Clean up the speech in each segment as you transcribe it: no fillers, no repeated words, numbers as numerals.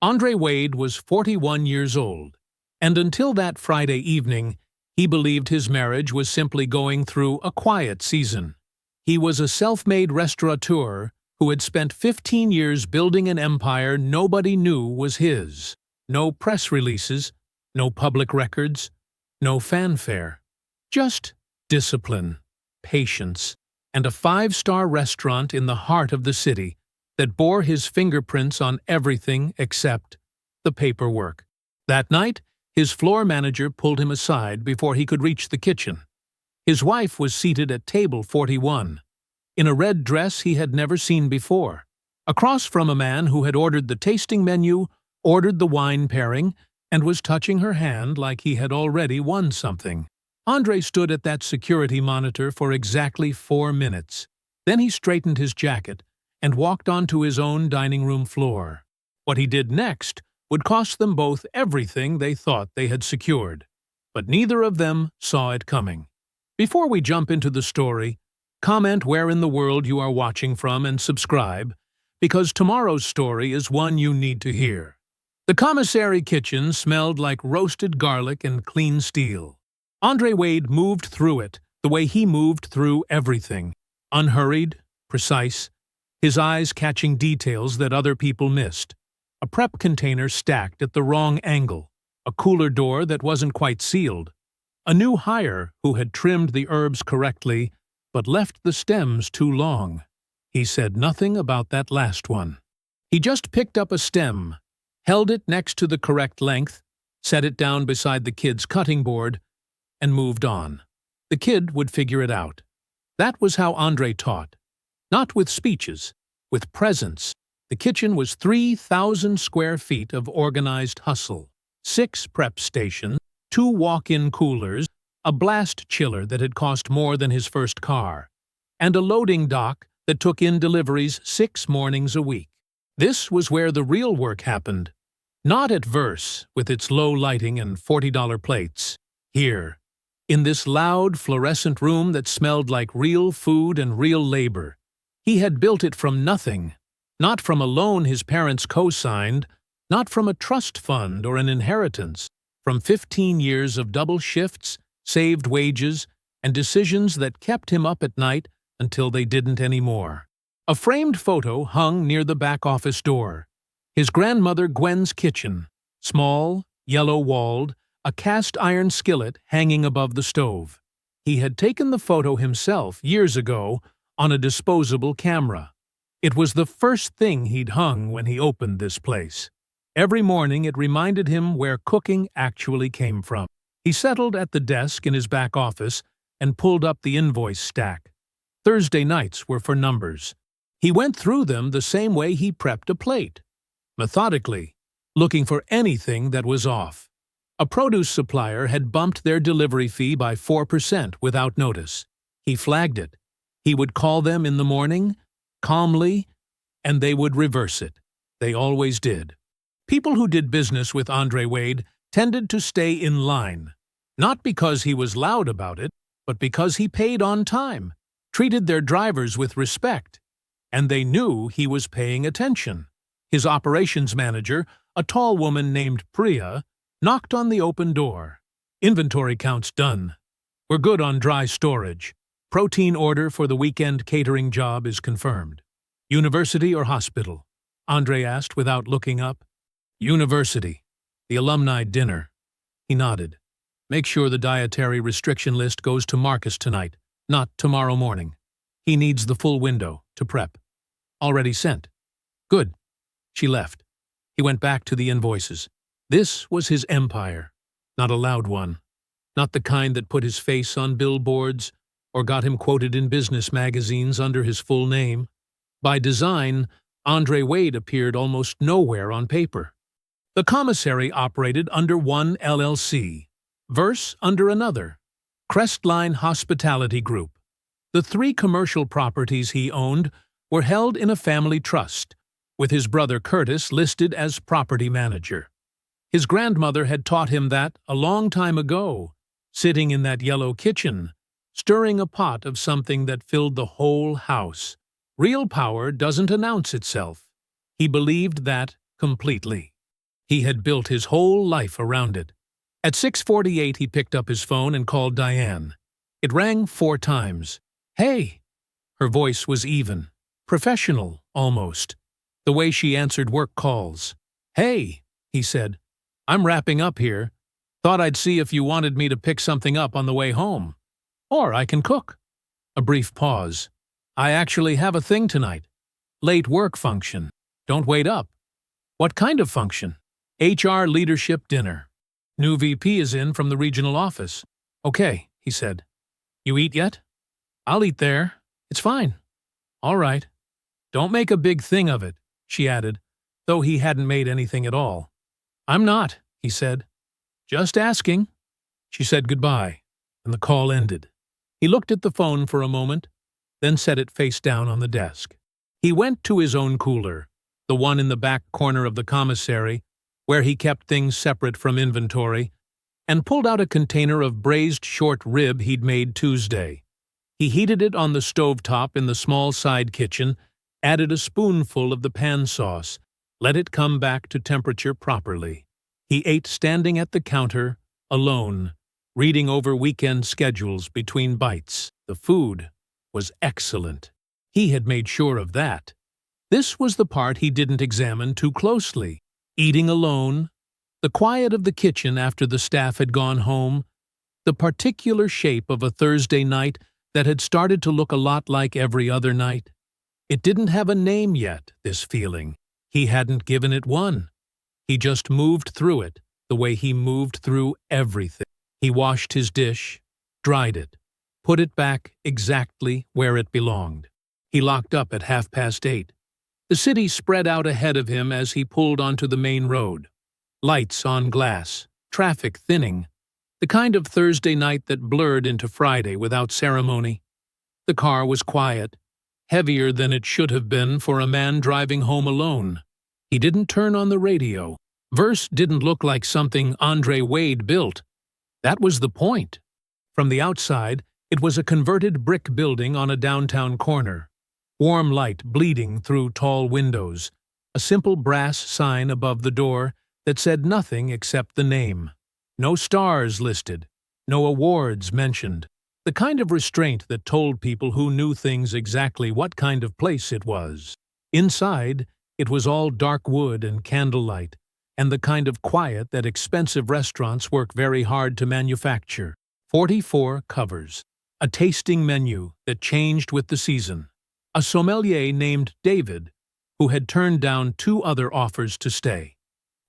Andre Wade was 41 years old, and until that Friday evening, he believed his marriage was simply going through a quiet season. He was a self-made restaurateur who had spent 15 years building an empire nobody knew was his. No press releases, no public records, no fanfare. Just discipline, patience, and a five-star restaurant in the heart of the city that bore his fingerprints on everything except the paperwork. That night, his floor manager pulled him aside before he could reach the kitchen. His wife was seated at table 41, in a red dress he had never seen before, across from a man who had ordered the tasting menu, ordered the wine pairing, and was touching her hand like he had already won something. Andre stood at that security monitor for exactly 4 minutes. Then he straightened his jacket and walked onto his own dining room floor. What he did next would cost them both everything they thought they had secured. But neither of them saw it coming. Before we jump into the story, comment where in the world you are watching from and subscribe, because tomorrow's story is one you need to hear. The commissary kitchen smelled like roasted garlic and clean steel. Andre Wade moved through it the way he moved through everything, unhurried, precise, his eyes catching details that other people missed. A prep container stacked at the wrong angle, a cooler door that wasn't quite sealed, a new hire who had trimmed the herbs correctly but left the stems too long. He said nothing about that last one. He just picked up a stem, held it next to the correct length, set it down beside the kid's cutting board, and moved on. The kid would figure it out. That was how Andre taught. Not with speeches, with presence. The kitchen was 3,000 square feet of organized hustle, 6 prep stations, 2 walk-in coolers, a blast chiller that had cost more than his first car, and a loading dock that took in deliveries 6 mornings a week. This was where the real work happened. Not at Verse, with its low lighting and $40 plates. Here, in this loud, fluorescent room that smelled like real food and real labor. He had built it from nothing, not from a loan his parents co-signed, not from a trust fund or an inheritance, from 15 years of double shifts, saved wages, and decisions that kept him up at night until they didn't anymore. A framed photo hung near the back office door. His grandmother Gwen's kitchen, small, yellow-walled, a cast-iron skillet hanging above the stove. He had taken the photo himself years ago on a disposable camera. It was the first thing he'd hung when he opened this place. Every morning it reminded him where cooking actually came from. He settled at the desk in his back office and pulled up the invoice stack. Thursday nights were for numbers. He went through them the same way he prepped a plate, methodically, looking for anything that was off. A produce supplier had bumped their delivery fee by 4% without notice. He flagged it. He would call them in the morning, calmly, and they would reverse it. They always did. People who did business with Andre Wade tended to stay in line, not because he was loud about it, but because he paid on time, treated their drivers with respect, and they knew he was paying attention. His operations manager, a tall woman named Priya, knocked on the open door. Inventory counts done. We're good on dry storage. Protein order for the weekend catering job is confirmed. University or hospital? Andre asked without looking up. University. The alumni dinner. He nodded. Make sure the dietary restriction list goes to Marcus tonight, not tomorrow morning. He needs the full window to prep. Already sent. Good. She left. He went back to the invoices. This was his empire, not a loud one. Not the kind that put his face on billboards or got him quoted in business magazines under his full name. By design, Andre Wade appeared almost nowhere on paper. The commissary operated under one LLC, Verse under another, Crestline Hospitality Group. The 3 commercial properties he owned were held in a family trust, with his brother Curtis listed as property manager. His grandmother had taught him that a long time ago, sitting in that yellow kitchen, stirring a pot of something that filled the whole house. Real power doesn't announce itself. He believed that completely. He had built his whole life around it. At 6:48 he picked up his phone and called Diane. It rang 4 times. "Hey!" Her voice was even, professional, almost, the way she answered work calls. "Hey," he said. "I'm wrapping up here. Thought I'd see if you wanted me to pick something up on the way home. Or I can cook." A brief pause. "I actually have a thing tonight. Late work function. Don't wait up." "What kind of function?" "HR leadership dinner. New VP is in from the regional office." "Okay," he said. "You eat yet?" "I'll eat there. It's fine." "All right. Don't make a big thing of it," she added, though he hadn't made anything at all. "I'm not," he said. "Just asking." She said goodbye, and the call ended. He looked at the phone for a moment, then set it face down on the desk. He went to his own cooler, the one in the back corner of the commissary, where he kept things separate from inventory, and pulled out a container of braised short rib he'd made Tuesday. He heated it on the stovetop in the small side kitchen, added a spoonful of the pan sauce, let it come back to temperature properly. He ate standing at the counter, alone, reading over weekend schedules between bites. The food was excellent. He had made sure of that. This was the part he didn't examine too closely. Eating alone, the quiet of the kitchen after the staff had gone home, the particular shape of a Thursday night that had started to look a lot like every other night. It didn't have a name yet, this feeling. He hadn't given it one. He just moved through it the way he moved through everything. He washed his dish, dried it, put it back exactly where it belonged. He locked up at 8:30. The city spread out ahead of him as he pulled onto the main road. Lights on glass, traffic thinning, the kind of Thursday night that blurred into Friday without ceremony. The car was quiet, heavier than it should have been for a man driving home alone. He didn't turn on the radio. Verse didn't look like something Andre Wade built. That was the point. From the outside, it was a converted brick building on a downtown corner. Warm light bleeding through tall windows, a simple brass sign above the door that said nothing except the name. No stars listed, no awards mentioned. The kind of restraint that told people who knew things exactly what kind of place it was. Inside, it was all dark wood and candlelight, and the kind of quiet that expensive restaurants work very hard to manufacture. 44 covers. A tasting menu that changed with the season. A sommelier named David, who had turned down 2 other offers to stay.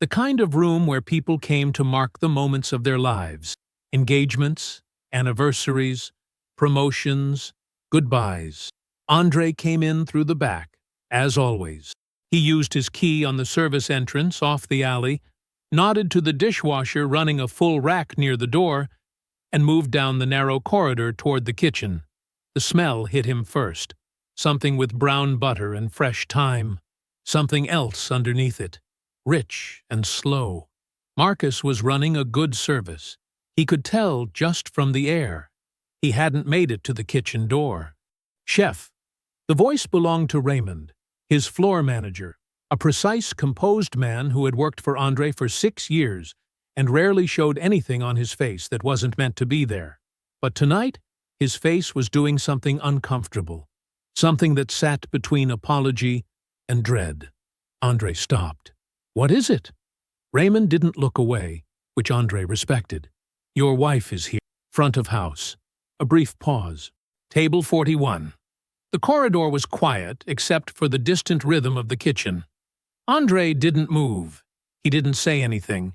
The kind of room where people came to mark the moments of their lives. Engagements, anniversaries, promotions, goodbyes. Andre came in through the back, as always. He used his key on the service entrance off the alley, nodded to the dishwasher running a full rack near the door, and moved down the narrow corridor toward the kitchen. The smell hit him first. Something with brown butter and fresh thyme. Something else underneath it. Rich and slow. Marcus was running a good service. He could tell just from the air. He hadn't made it to the kitchen door. Chef. The voice belonged to Raymond, his floor manager, a precise, composed man who had worked for Andre for 6 years and rarely showed anything on his face that wasn't meant to be there. But tonight, his face was doing something uncomfortable, something that sat between apology and dread. Andre stopped. "What is it?" Raymond didn't look away, which Andre respected. "Your wife is here." Front of house. A brief pause. Table 41. The corridor was quiet except for the distant rhythm of the kitchen. Andre didn't move. He didn't say anything.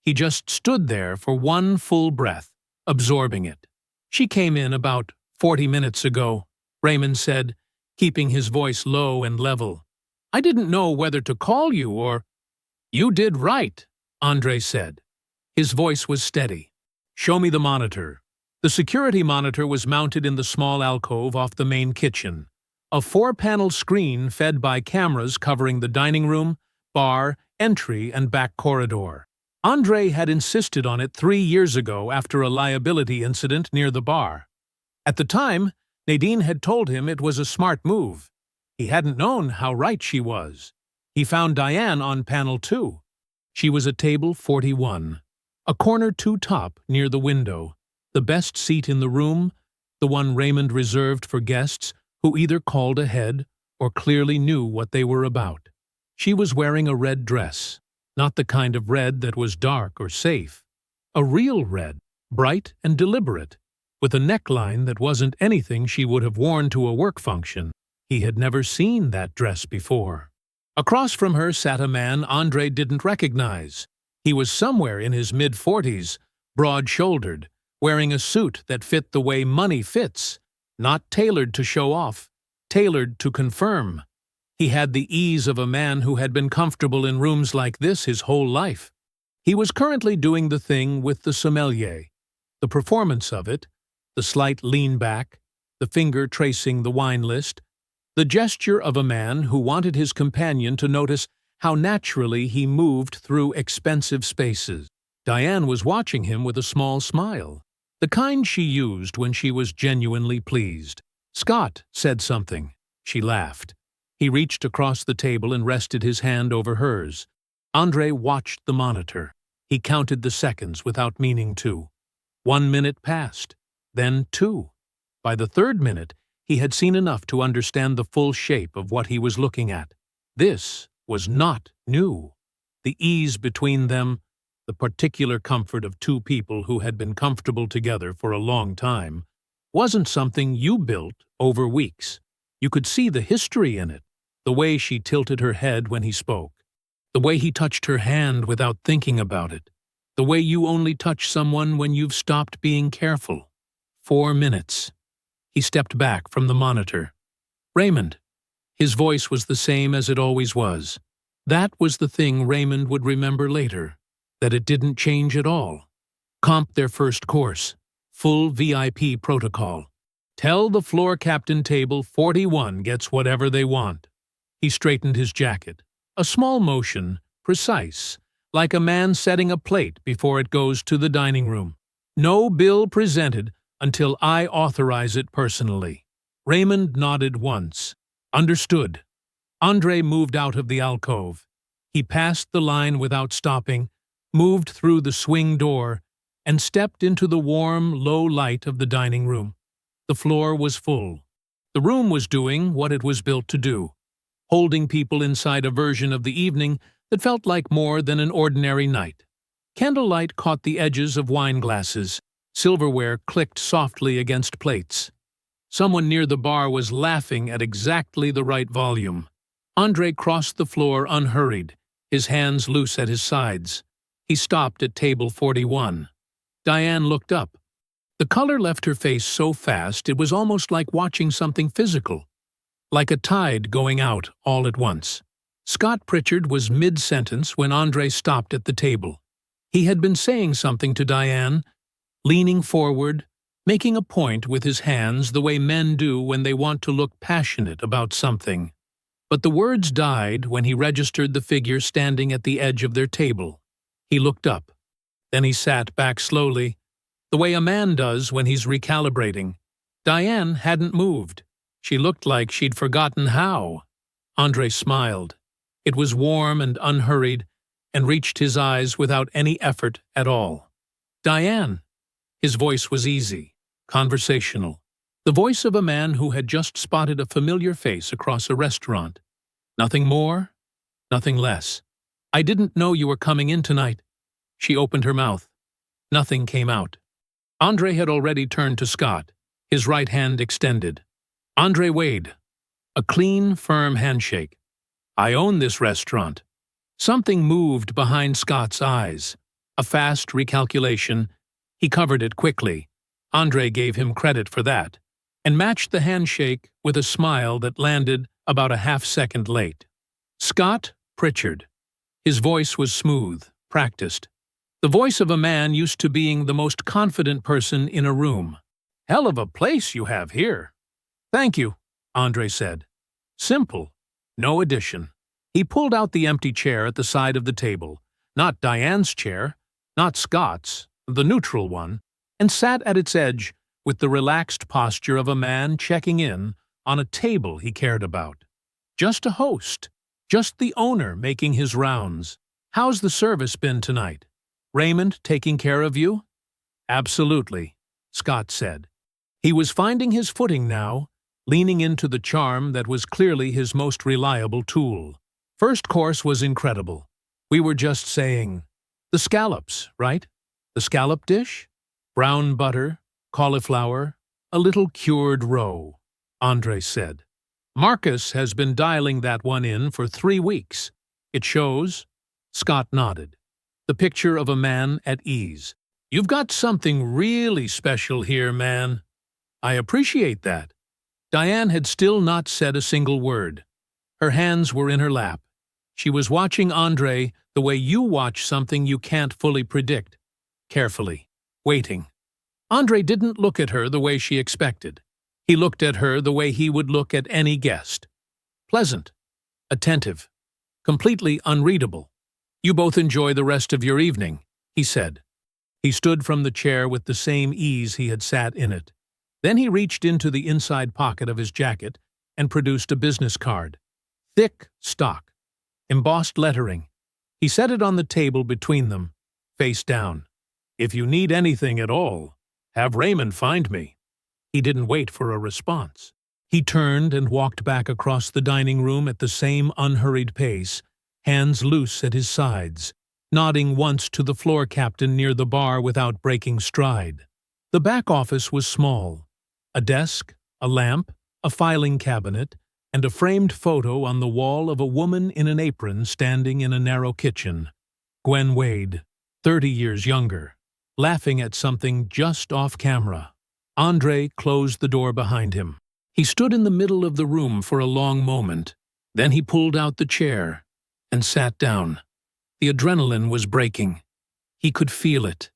He just stood there for one full breath, absorbing it. "She came in about 40 minutes ago," Raymond said, keeping his voice low and level. "I didn't know whether to call you or—" "You did right," Andre said. His voice was steady. "Show me the monitor." The security monitor was mounted in the small alcove off the main kitchen. A 4-panel screen fed by cameras covering the dining room, bar, entry, and back corridor. Andre had insisted on it 3 years ago after a liability incident near the bar. At the time, Nadine had told him it was a smart move. He hadn't known how right she was. He found Diane on panel 2. She was at table 41, a corner two top near the window, the best seat in the room, the one Raymond reserved for guests who either called ahead or clearly knew what they were about. She was wearing a red dress, not the kind of red that was dark or safe. A real red, bright and deliberate, with a neckline that wasn't anything she would have worn to a work function. He had never seen that dress before. Across from her sat a man Andre didn't recognize. He was somewhere in his mid-40s, broad-shouldered, wearing a suit that fit the way money fits, not tailored to show off, tailored to confirm. He had the ease of a man who had been comfortable in rooms like this his whole life. He was currently doing the thing with the sommelier. The performance of it, the slight lean back, the finger tracing the wine list, the gesture of a man who wanted his companion to notice how naturally he moved through expensive spaces. Diane was watching him with a small smile, the kind she used when she was genuinely pleased. Scott said something. She laughed. He reached across the table and rested his hand over hers. Andre watched the monitor. He counted the seconds without meaning to. 1 minute passed, then 2. By the 3rd minute, he had seen enough to understand the full shape of what he was looking at. This was not new. The ease between them, the particular comfort of two people who had been comfortable together for a long time, wasn't something you built over weeks. You could see the history in it, the way she tilted her head when he spoke, the way he touched her hand without thinking about it, the way you only touch someone when you've stopped being careful. 4 minutes. He stepped back from the monitor. Raymond. His voice was the same as it always was. That was the thing Raymond would remember later, that it didn't change at all. Comp their first course. Full VIP protocol. Tell the floor captain table 41 gets whatever they want. He straightened his jacket. A small motion, precise, like a man setting a plate before it goes to the dining room. No bill presented until I authorize it personally. Raymond nodded once. Understood. Andre moved out of the alcove. He passed the line without stopping, moved through the swing door, and stepped into the warm, low light of the dining room. The floor was full. The room was doing what it was built to do, holding people inside a version of the evening that felt like more than an ordinary night. Candlelight caught the edges of wine glasses. Silverware clicked softly against plates. Someone near the bar was laughing at exactly the right volume. Andre crossed the floor unhurried, his hands loose at his sides. He stopped at table 41. Diane looked up. The color left her face so fast it was almost like watching something physical, like a tide going out all at once. Scott Pritchard was mid-sentence when Andre stopped at the table. He had been saying something to Diane, leaning forward, making a point with his hands the way men do when they want to look passionate about something. But the words died when he registered the figure standing at the edge of their table. He looked up. Then he sat back slowly, the way a man does when he's recalibrating. Diane hadn't moved. She looked like she'd forgotten how. Andre smiled. It was warm and unhurried, and reached his eyes without any effort at all. Diane. His voice was easy, conversational. The voice of a man who had just spotted a familiar face across a restaurant. Nothing more, nothing less. I didn't know you were coming in tonight. She opened her mouth. Nothing came out. Andre had already turned to Scott, his right hand extended. Andre Wade. A clean, firm handshake. I own this restaurant. Something moved behind Scott's eyes. A fast recalculation. He covered it quickly. Andre gave him credit for that, and matched the handshake with a smile that landed about a half-second late. Scott Pritchard. His voice was smooth, practiced. The voice of a man used to being the most confident person in a room. Hell of a place you have here. Thank you, Andre said. Simple. No addition. He pulled out the empty chair at the side of the table, not Diane's chair, not Scott's, the neutral one, and sat at its edge with the relaxed posture of a man checking in on a table he cared about. Just a host, just the owner making his rounds. How's the service been tonight? Raymond taking care of you? Absolutely, Scott said. He was finding his footing now, leaning into the charm that was clearly his most reliable tool. First course was incredible. We were just saying, the scallops, right? The scallop dish? Brown butter, cauliflower, a little cured roe, Andre said. Marcus has been dialing that one in for 3 weeks. It shows. Scott nodded. The picture of a man at ease. You've got something really special here, man. I appreciate that. Diane had still not said a single word. Her hands were in her lap. She was watching Andre the way you watch something you can't fully predict. Carefully, waiting. Andre didn't look at her the way she expected. He looked at her the way he would look at any guest. Pleasant, attentive, completely unreadable. You both enjoy the rest of your evening, he said. He stood from the chair with the same ease he had sat in it. Then he reached into the inside pocket of his jacket and produced a business card. Thick stock, embossed lettering. He set it on the table between them, face down. If you need anything at all, have Raymond find me. He didn't wait for a response. He turned and walked back across the dining room at the same unhurried pace, hands loose at his sides, nodding once to the floor captain near the bar without breaking stride. The back office was small. A desk, a lamp, a filing cabinet, and a framed photo on the wall of a woman in an apron standing in a narrow kitchen. Gwen Wade, 30 years younger, laughing at something just off camera. Andre closed the door behind him. He stood in the middle of the room for a long moment. Then he pulled out the chair and sat down. The adrenaline was breaking. He could feel it,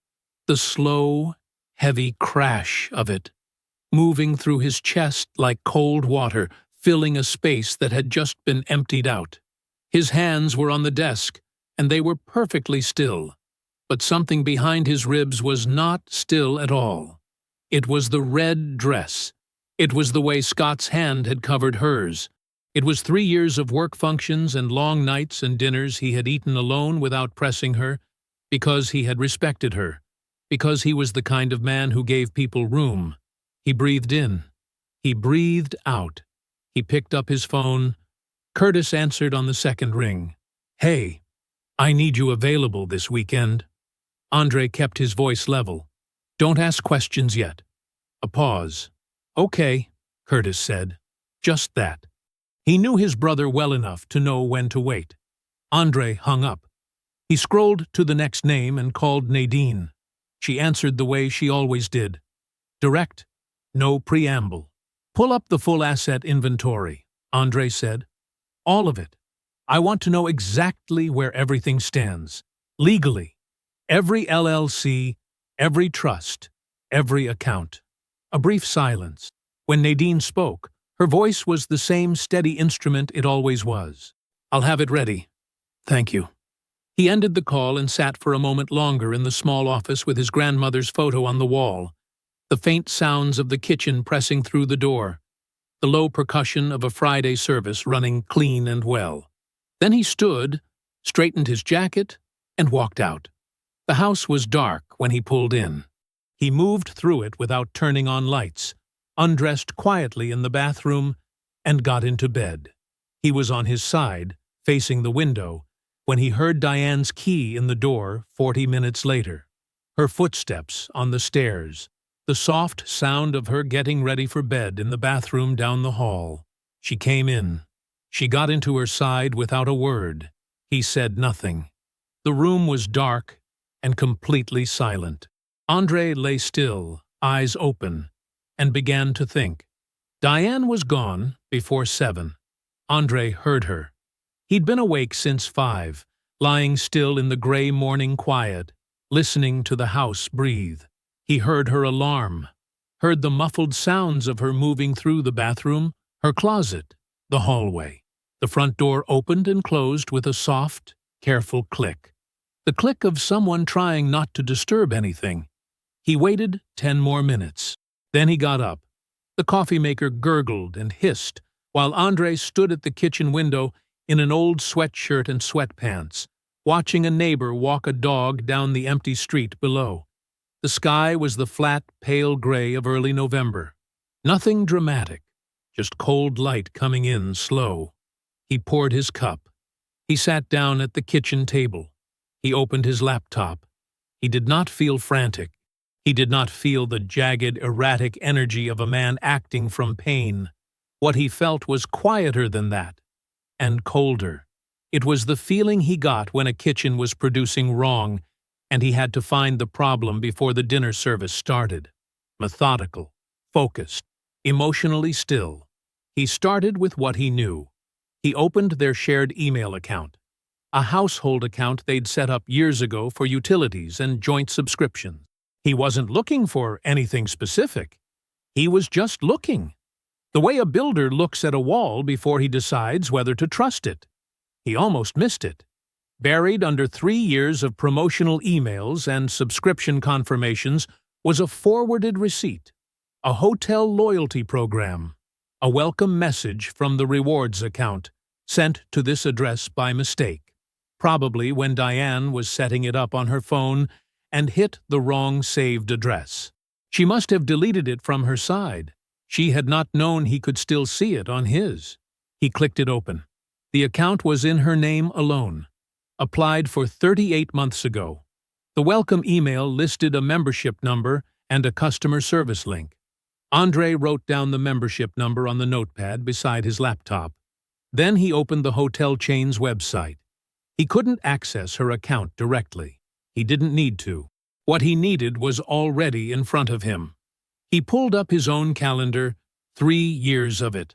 the slow, heavy crash of it, moving through his chest like cold water, filling a space that had just been emptied out. His hands were on the desk, and they were perfectly still. But something behind his ribs was not still at all. It was the red dress. It was the way Scott's hand had covered hers. It was 3 years of work functions and long nights and dinners he had eaten alone without pressing her, because he had respected her, because he was the kind of man who gave people room. He breathed in. He breathed out. He picked up his phone. Curtis answered on the second ring. Hey, I need you available this weekend. Andre kept his voice level. Don't ask questions yet. A pause. Okay, Curtis said. Just that. He knew his brother well enough to know when to wait. Andre hung up. He scrolled to the next name and called Nadine. She answered the way she always did. Direct. No preamble. Pull up the full asset inventory, Andre said. All of it. I want to know exactly where everything stands. Legally. Every LLC, every trust, every account. A brief silence. When Nadine spoke, her voice was the same steady instrument it always was. I'll have it ready. Thank you. He ended the call and sat for a moment longer in the small office with his grandmother's photo on the wall, the faint sounds of the kitchen pressing through the door, the low percussion of a Friday service running clean and well. Then he stood, straightened his jacket, and walked out. The house was dark when he pulled in. He moved through it without turning on lights, undressed quietly in the bathroom, and got into bed. He was on his side, facing the window, when he heard Diane's key in the door 40 minutes later. Her footsteps on the stairs, the soft sound of her getting ready for bed in the bathroom down the hall. She came in. She got into her side without a word. He said nothing. The room was dark and completely silent. Andre lay still, eyes open, and began to think. Diane was gone before 7. Andre heard her. He'd been awake since 5, lying still in the gray morning quiet, listening to the house breathe. He heard her alarm, heard the muffled sounds of her moving through the bathroom, her closet, the hallway. The front door opened and closed with a soft, careful click. The click of someone trying not to disturb anything. He waited 10 more minutes. Then he got up. The coffee maker gurgled and hissed, while Andre stood at the kitchen window in an old sweatshirt and sweatpants, watching a neighbor walk a dog down the empty street below. The sky was the flat, pale gray of early November. Nothing dramatic, just cold light coming in slow. He poured his cup. He sat down at the kitchen table. He opened his laptop. He did not feel frantic. He did not feel the jagged, erratic energy of a man acting from pain. What he felt was quieter than that, and colder. It was the feeling he got when a kitchen was producing wrong, and he had to find the problem before the dinner service started. Methodical, focused, emotionally still. He started with what he knew. He opened their shared email account, a household account they'd set up years ago for utilities and joint subscriptions. He wasn't looking for anything specific. He was just looking. The way a builder looks at a wall before he decides whether to trust it. He almost missed it. Buried under 3 years of promotional emails and subscription confirmations was a forwarded receipt, a hotel loyalty program, a welcome message from the rewards account, sent to this address by mistake, probably when Diane was setting it up on her phone and hit the wrong saved address. She must have deleted it from her side. She had not known he could still see it on his. He clicked it open. The account was in her name alone. Applied for 38 months ago. The welcome email listed a membership number and a customer service link. Andre wrote down the membership number on the notepad beside his laptop. Then he opened the hotel chain's website. He couldn't access her account directly. He didn't need to. What he needed was already in front of him. He pulled up his own calendar, 3 years of it.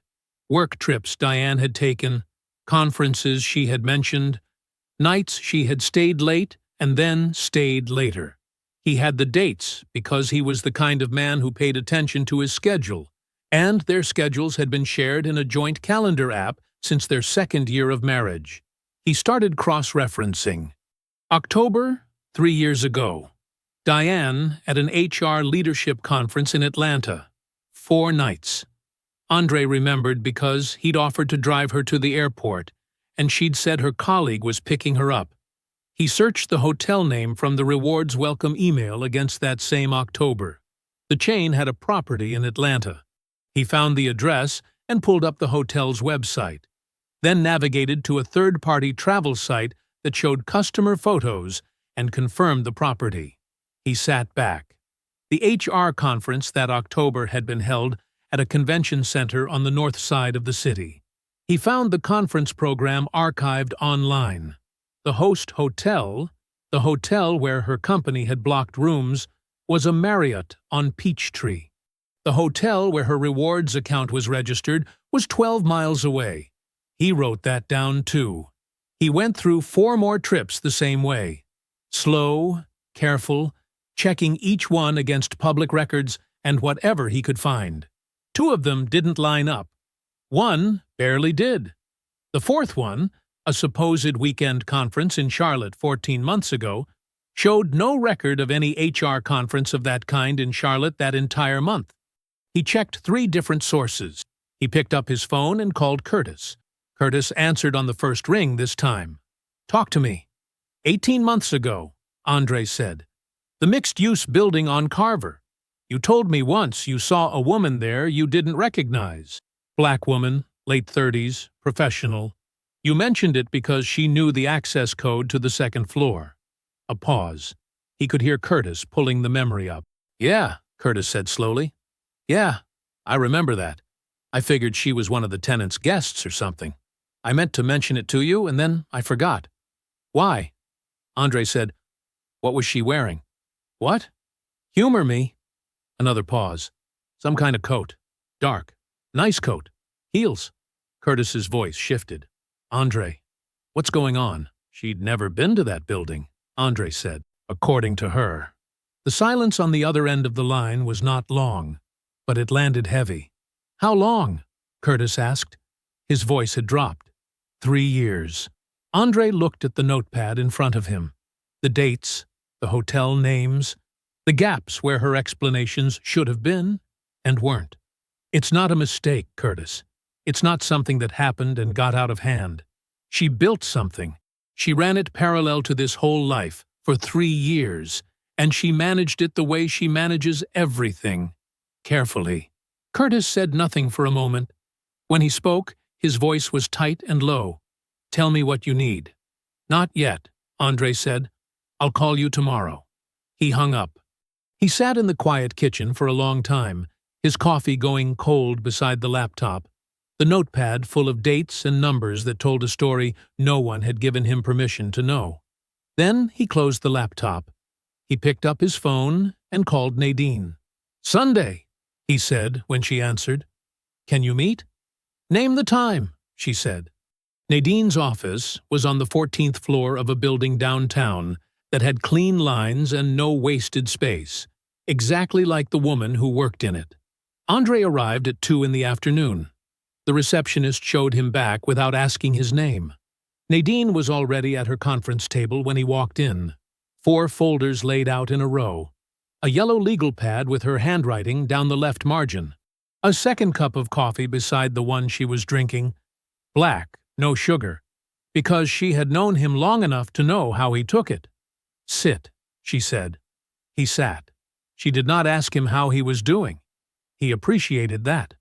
Work trips Diane had taken, conferences she had mentioned, nights she had stayed late and then stayed later. He had the dates because he was the kind of man who paid attention to his schedule, and their schedules had been shared in a joint calendar app since their 2nd year of marriage. He started cross-referencing. October, 3 years ago. Diane at an HR leadership conference in Atlanta. 4 nights. Andre remembered because he'd offered to drive her to the airport, and she'd said her colleague was picking her up. He searched the hotel name from the rewards welcome email against that same October. The chain had a property in Atlanta. He found the address and pulled up the hotel's website, then navigated to a third-party travel site that showed customer photos and confirmed the property. He sat back. The HR conference that October had been held at a convention center on the north side of the city. He found the conference program archived online. The host hotel, the hotel where her company had blocked rooms, was a Marriott on Peachtree. The hotel where her rewards account was registered was 12 miles away. He wrote that down too. He went through 4 more trips the same way. Slow, careful, checking each one against public records and whatever he could find. 2 of them didn't line up. 1 barely did. The 4th one, a supposed weekend conference in Charlotte 14 months ago, showed no record of any HR conference of that kind in Charlotte that entire month. He checked 3 different sources. He picked up his phone and called Curtis. Curtis answered on the first ring this time. "Talk to me." 18 months ago, Andre said. "The mixed-use building on Carver. You told me once you saw a woman there you didn't recognize. Black woman, late 30s, professional. You mentioned it because she knew the access code to the 2nd floor. A pause. He could hear Curtis pulling the memory up. "Yeah," Curtis said slowly. "Yeah, I remember that. I figured she was one of the tenant's guests or something. I meant to mention it to you, and then I forgot." "Why?" Andre said. "What was she wearing?" "What?" "Humor me." Another pause. "Some kind of coat. Dark. Nice coat. Heels." Curtis's voice shifted. "Andre, what's going on?" "She'd never been to that building," Andre said, according to her. The silence on the other end of the line was not long, but it landed heavy. "How long?" Curtis asked. His voice had dropped. 3 years. Andre looked at the notepad in front of him. The dates, the hotel names, the gaps where her explanations should have been and weren't. "It's not a mistake, Curtis. It's not something that happened and got out of hand. She built something. She ran it parallel to this whole life for 3 years, and she managed it the way she manages everything, carefully. Curtis said nothing for a moment. When he spoke, his voice was tight and low. "Tell me what you need." "Not yet," Andre said. "I'll call you tomorrow." He hung up. He sat in the quiet kitchen for a long time, his coffee going cold beside the laptop, the notepad full of dates and numbers that told a story no one had given him permission to know. Then he closed the laptop. He picked up his phone and called Nadine. "Sunday," he said when she answered. "Can you meet?" "Name the time," she said. Nadine's office was on the 14th floor of a building downtown that had clean lines and no wasted space, exactly like the woman who worked in it. Andre arrived at 2 in the afternoon. The receptionist showed him back without asking his name. Nadine was already at her conference table when he walked in. 4 folders laid out in a row. A yellow legal pad with her handwriting down the left margin. A second cup of coffee beside the one she was drinking. Black, no sugar, because she had known him long enough to know how he took it. "Sit," she said. He sat. She did not ask him how he was doing. He appreciated that.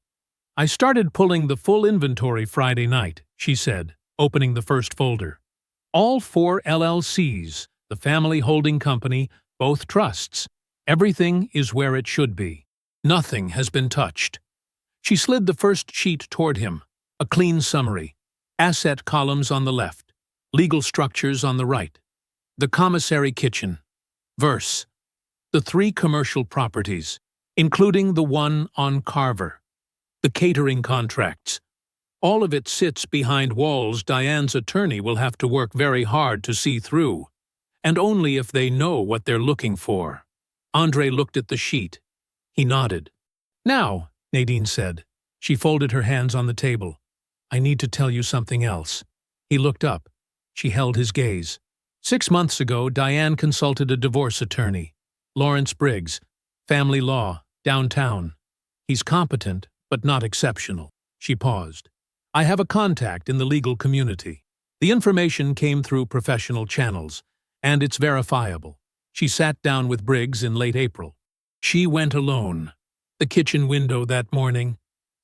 "I started pulling the full inventory Friday night," she said, opening the first folder. "All 4 LLCs, the family holding company, both trusts. Everything is where it should be. Nothing has been touched." She slid the first sheet toward him, a clean summary. Asset columns on the left, legal structures on the right. The commissary kitchen. Verse. The 3 commercial properties, including the one on Carver. The catering contracts. All of it sits behind walls Diane's attorney will have to work very hard to see through, and only if they know what they're looking for. Andre looked at the sheet. He nodded. "Now," Nadine said. She folded her hands on the table. "I need to tell you something else." He looked up. She held his gaze. 6 months ago, Diane consulted a divorce attorney, Lawrence Briggs, family law, downtown. He's competent, but not exceptional. She paused. "I have a contact in the legal community. The information came through professional channels, and it's verifiable." She sat down with Briggs in late April. She went alone. The kitchen window that morning,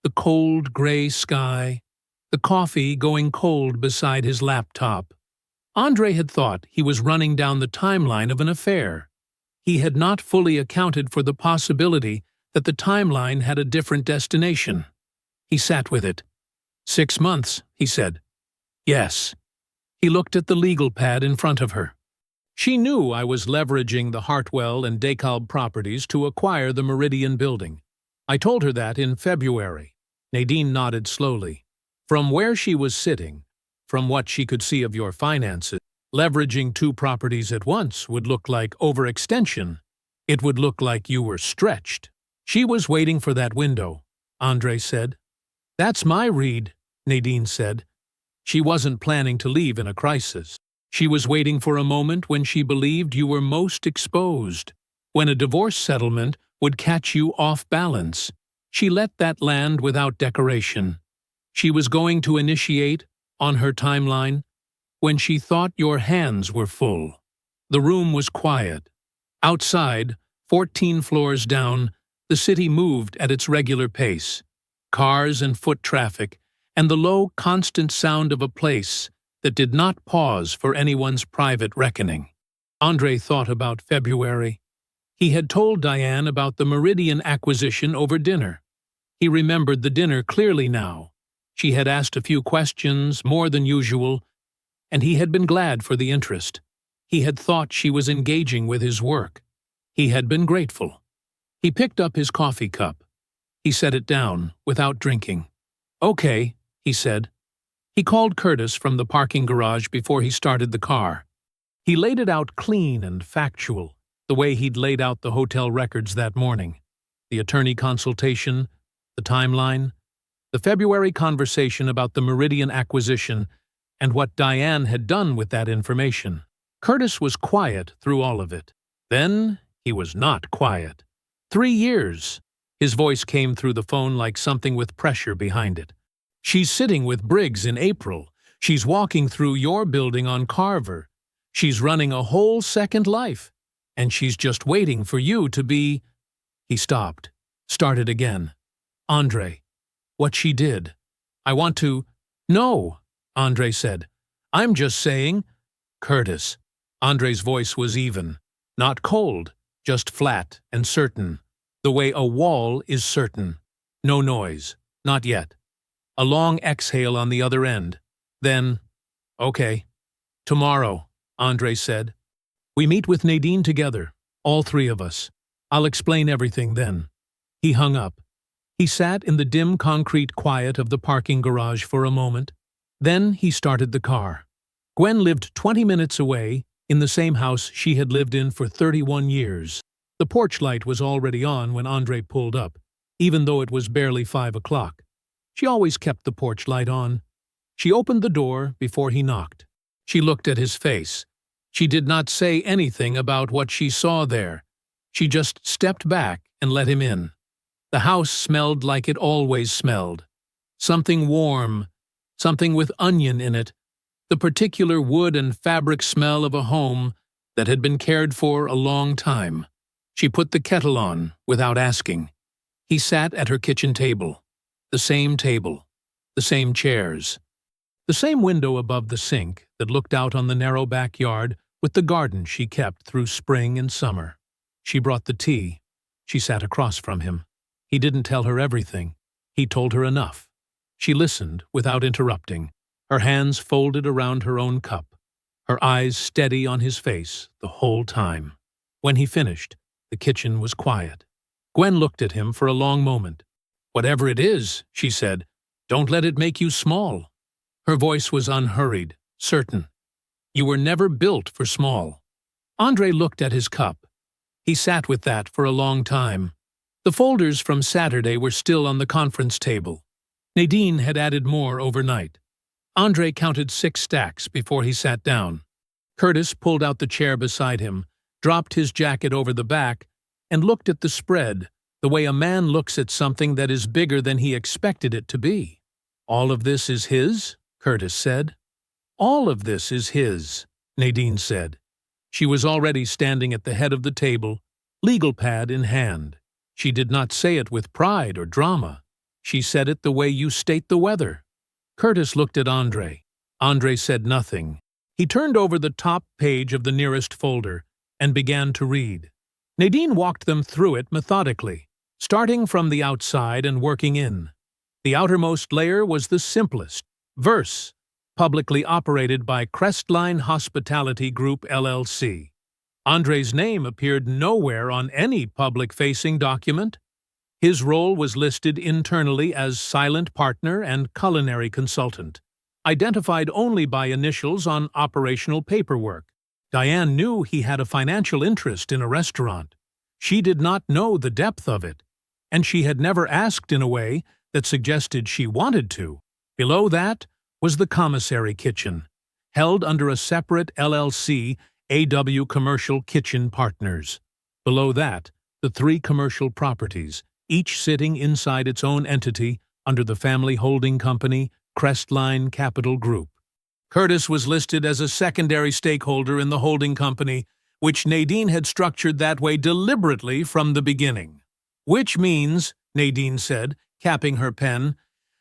the cold gray sky, the coffee going cold beside his laptop. Andre had thought he was running down the timeline of an affair. He had not fully accounted for the possibility that the timeline had a different destination. He sat with it. 6 months, he said. Yes. He looked at the legal pad in front of her. She knew I was leveraging the Hartwell and DeKalb properties to acquire the Meridian building. I told her that in February. Nadine nodded slowly. From where she was sitting, from what she could see of your finances, leveraging 2 properties at once would look like overextension. It would look like you were stretched. She was waiting for that window, Andre said. That's my read, Nadine said. She wasn't planning to leave in a crisis. She was waiting for a moment when she believed you were most exposed, when a divorce settlement would catch you off balance. She let that land without decoration. She was going to initiate, on her timeline, when she thought your hands were full. The room was quiet. Outside, 14 floors down, the city moved at its regular pace. Cars and foot traffic, and the low, constant sound of a place that did not pause for anyone's private reckoning. Andre thought about February. He had told Diane about the Meridian acquisition over dinner. He remembered the dinner clearly now. She had asked a few questions, more than usual, and he had been glad for the interest. He had thought she was engaging with his work. He had been grateful. He picked up his coffee cup. He set it down, without drinking. Okay, he said. He called Curtis from the parking garage before he started the car. He laid it out clean and factual, the way he'd laid out the hotel records that morning. The attorney consultation, the timeline, the February conversation about the Meridian acquisition, and what Diane had done with that information. Curtis was quiet through all of it. Then he was not quiet. 3 years. His voice came through the phone like something with pressure behind it. She's sitting with Briggs in April. She's walking through your building on Carver. She's running a whole second life. And she's just waiting for you to be—" He stopped, started again. "Andre, what she did. I want to—" "No," Andre said. "I'm just saying—" "Curtis." Andre's voice was even, not cold, just flat and certain, the way a wall is certain. No noise, not yet. A long exhale on the other end. Then, "Okay. Tomorrow," Andre said. "We meet with Nadine together, all three of us. I'll explain everything then." He hung up. He sat in the dim concrete quiet of the parking garage for a moment. Then he started the car. Gwen lived 20 minutes away, in the same house she had lived in for 31 years. The porch light was already on when Andre pulled up, even though it was barely 5 o'clock. She always kept the porch light on. She opened the door before he knocked. She looked at his face. She did not say anything about what she saw there. She just stepped back and let him in. The house smelled like it always smelled. Something warm, something with onion in it, the particular wood and fabric smell of a home that had been cared for a long time. She put the kettle on without asking. He sat at her kitchen table. The same table, the same chairs. The same window above the sink that looked out on the narrow backyard with the garden she kept through spring and summer. She brought the tea. She sat across from him. He didn't tell her everything. He told her enough. She listened without interrupting, her hands folded around her own cup, her eyes steady on his face the whole time. When he finished, the kitchen was quiet. Gwen looked at him for a long moment. "Whatever it is," she said, "don't let it make you small." Her voice was unhurried, certain. "You were never built for small." Andre looked at his cup. He sat with that for a long time. The folders from Saturday were still on the conference table. Nadine had added more overnight. Andre counted 6 stacks before he sat down. Curtis pulled out the chair beside him, dropped his jacket over the back, and looked at the spread, the way a man looks at something that is bigger than he expected it to be. "All of this is his?" Curtis said. "All of this is his," Nadine said. She was already standing at the head of the table, legal pad in hand. She did not say it with pride or drama. She said it the way you state the weather. Curtis looked at Andre. Andre said nothing. He turned over the top page of the nearest folder and began to read. Nadine walked them through it methodically, starting from the outside and working in. The outermost layer was the simplest, verse, publicly operated by Crestline Hospitality Group LLC. Andre's name appeared nowhere on any public-facing document. His role was listed internally as silent partner and culinary consultant, identified only by initials on operational paperwork. Diane knew he had a financial interest in a restaurant. She did not know the depth of it, and she had never asked in a way that suggested she wanted to. Below that was the commissary kitchen, held under a separate LLC, AW Commercial Kitchen Partners. Below that, the 3 commercial properties, each sitting inside its own entity under the family holding company, Crestline Capital Group. Curtis was listed as a secondary stakeholder in the holding company, which Nadine had structured that way deliberately from the beginning. "Which means," Nadine said, capping her pen,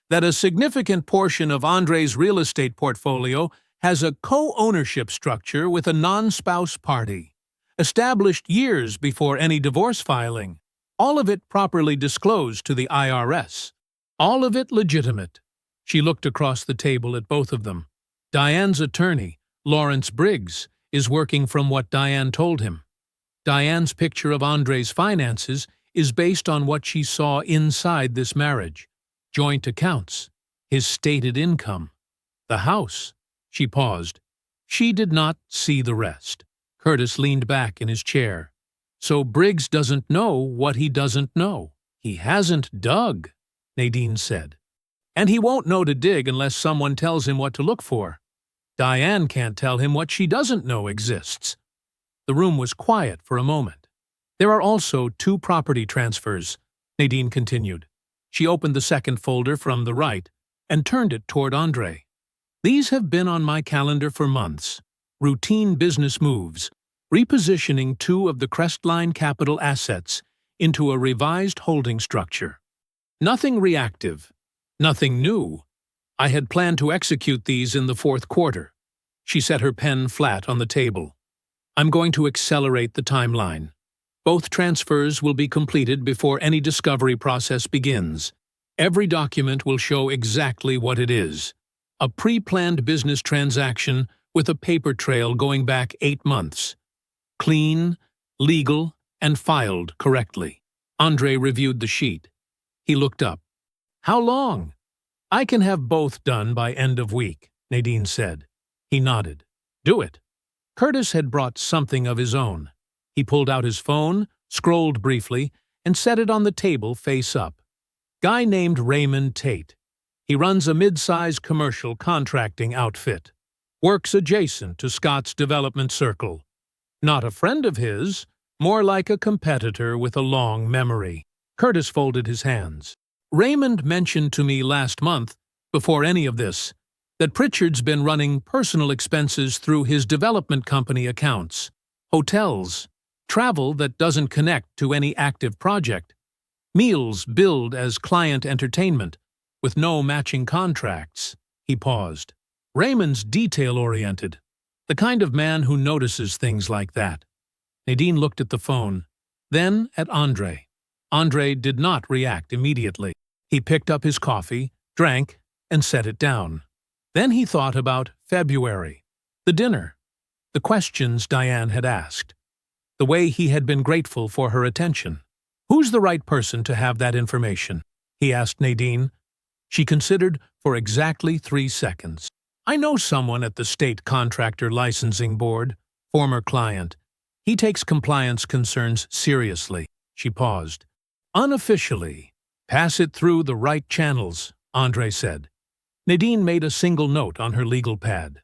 "that a significant portion of Andre's real estate portfolio has a co-ownership structure with a non-spouse party, established years before any divorce filing. All of it properly disclosed to the IRS. All of it legitimate." She looked across the table at both of them. Diane's attorney, Lawrence Briggs, is working from what Diane told him. Diane's picture of Andre's finances is based on what she saw inside this marriage. Joint accounts, his stated income, the house. She paused. She did not see the rest. Curtis leaned back in his chair. "So Briggs doesn't know what he doesn't know. He hasn't dug," Nadine said. "And he won't know to dig unless someone tells him what to look for. Diane can't tell him what she doesn't know exists." The room was quiet for a moment. "There are also 2 property transfers," Nadine continued. She opened the second folder from the right and turned it toward Andre. These have been on my calendar for months. Routine business moves, repositioning two of the Crestline Capital assets into a revised holding structure. Nothing reactive, nothing new. I had planned to execute these in the fourth quarter. She set her pen flat on the table. I'm going to accelerate the timeline. Both transfers will be completed before any discovery process begins. Every document will show exactly what it is. A pre-planned business transaction with a paper trail going back 8 months. Clean, legal, and filed correctly. Andre reviewed the sheet. He looked up. How long? I can have both done by end of week, Nadine said. He nodded. Do it. Curtis had brought something of his own. He pulled out his phone, scrolled briefly, and set it on the table face up. Guy named Raymond Tate. He runs a mid-size commercial contracting outfit. Works adjacent to Scott's development circle. Not a friend of his, more like a competitor with a long memory. Curtis folded his hands. Raymond mentioned to me last month, before any of this, that Pritchard's been running personal expenses through his development company accounts. Hotels, travel that doesn't connect to any active project. Meals billed as client entertainment, with no matching contracts. He paused. Raymond's detail-oriented, the kind of man who notices things like that. Nadine looked at the phone, then at Andre. Andre did not react immediately. He picked up his coffee, drank, and set it down. Then he thought about February, the dinner, the questions Diane had asked, the way he had been grateful for her attention. Who's the right person to have that information? He asked Nadine. She considered for exactly 3 seconds. I know someone at the State Contractor Licensing Board, former client. He takes compliance concerns seriously. She paused. Unofficially. Pass it through the right channels, Andre said. Nadine made a single note on her legal pad.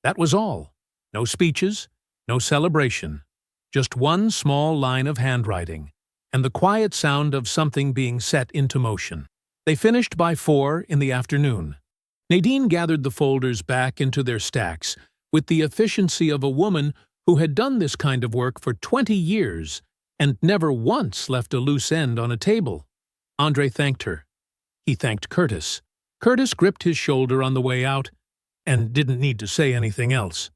That was all. No speeches, no celebration. Just one small line of handwriting, and the quiet sound of something being set into motion. They finished by 4 in the afternoon. Nadine gathered the folders back into their stacks with the efficiency of a woman who had done this kind of work for 20 years and never once left a loose end on a table. Andre thanked her. He thanked Curtis. Curtis gripped his shoulder on the way out and didn't need to say anything else.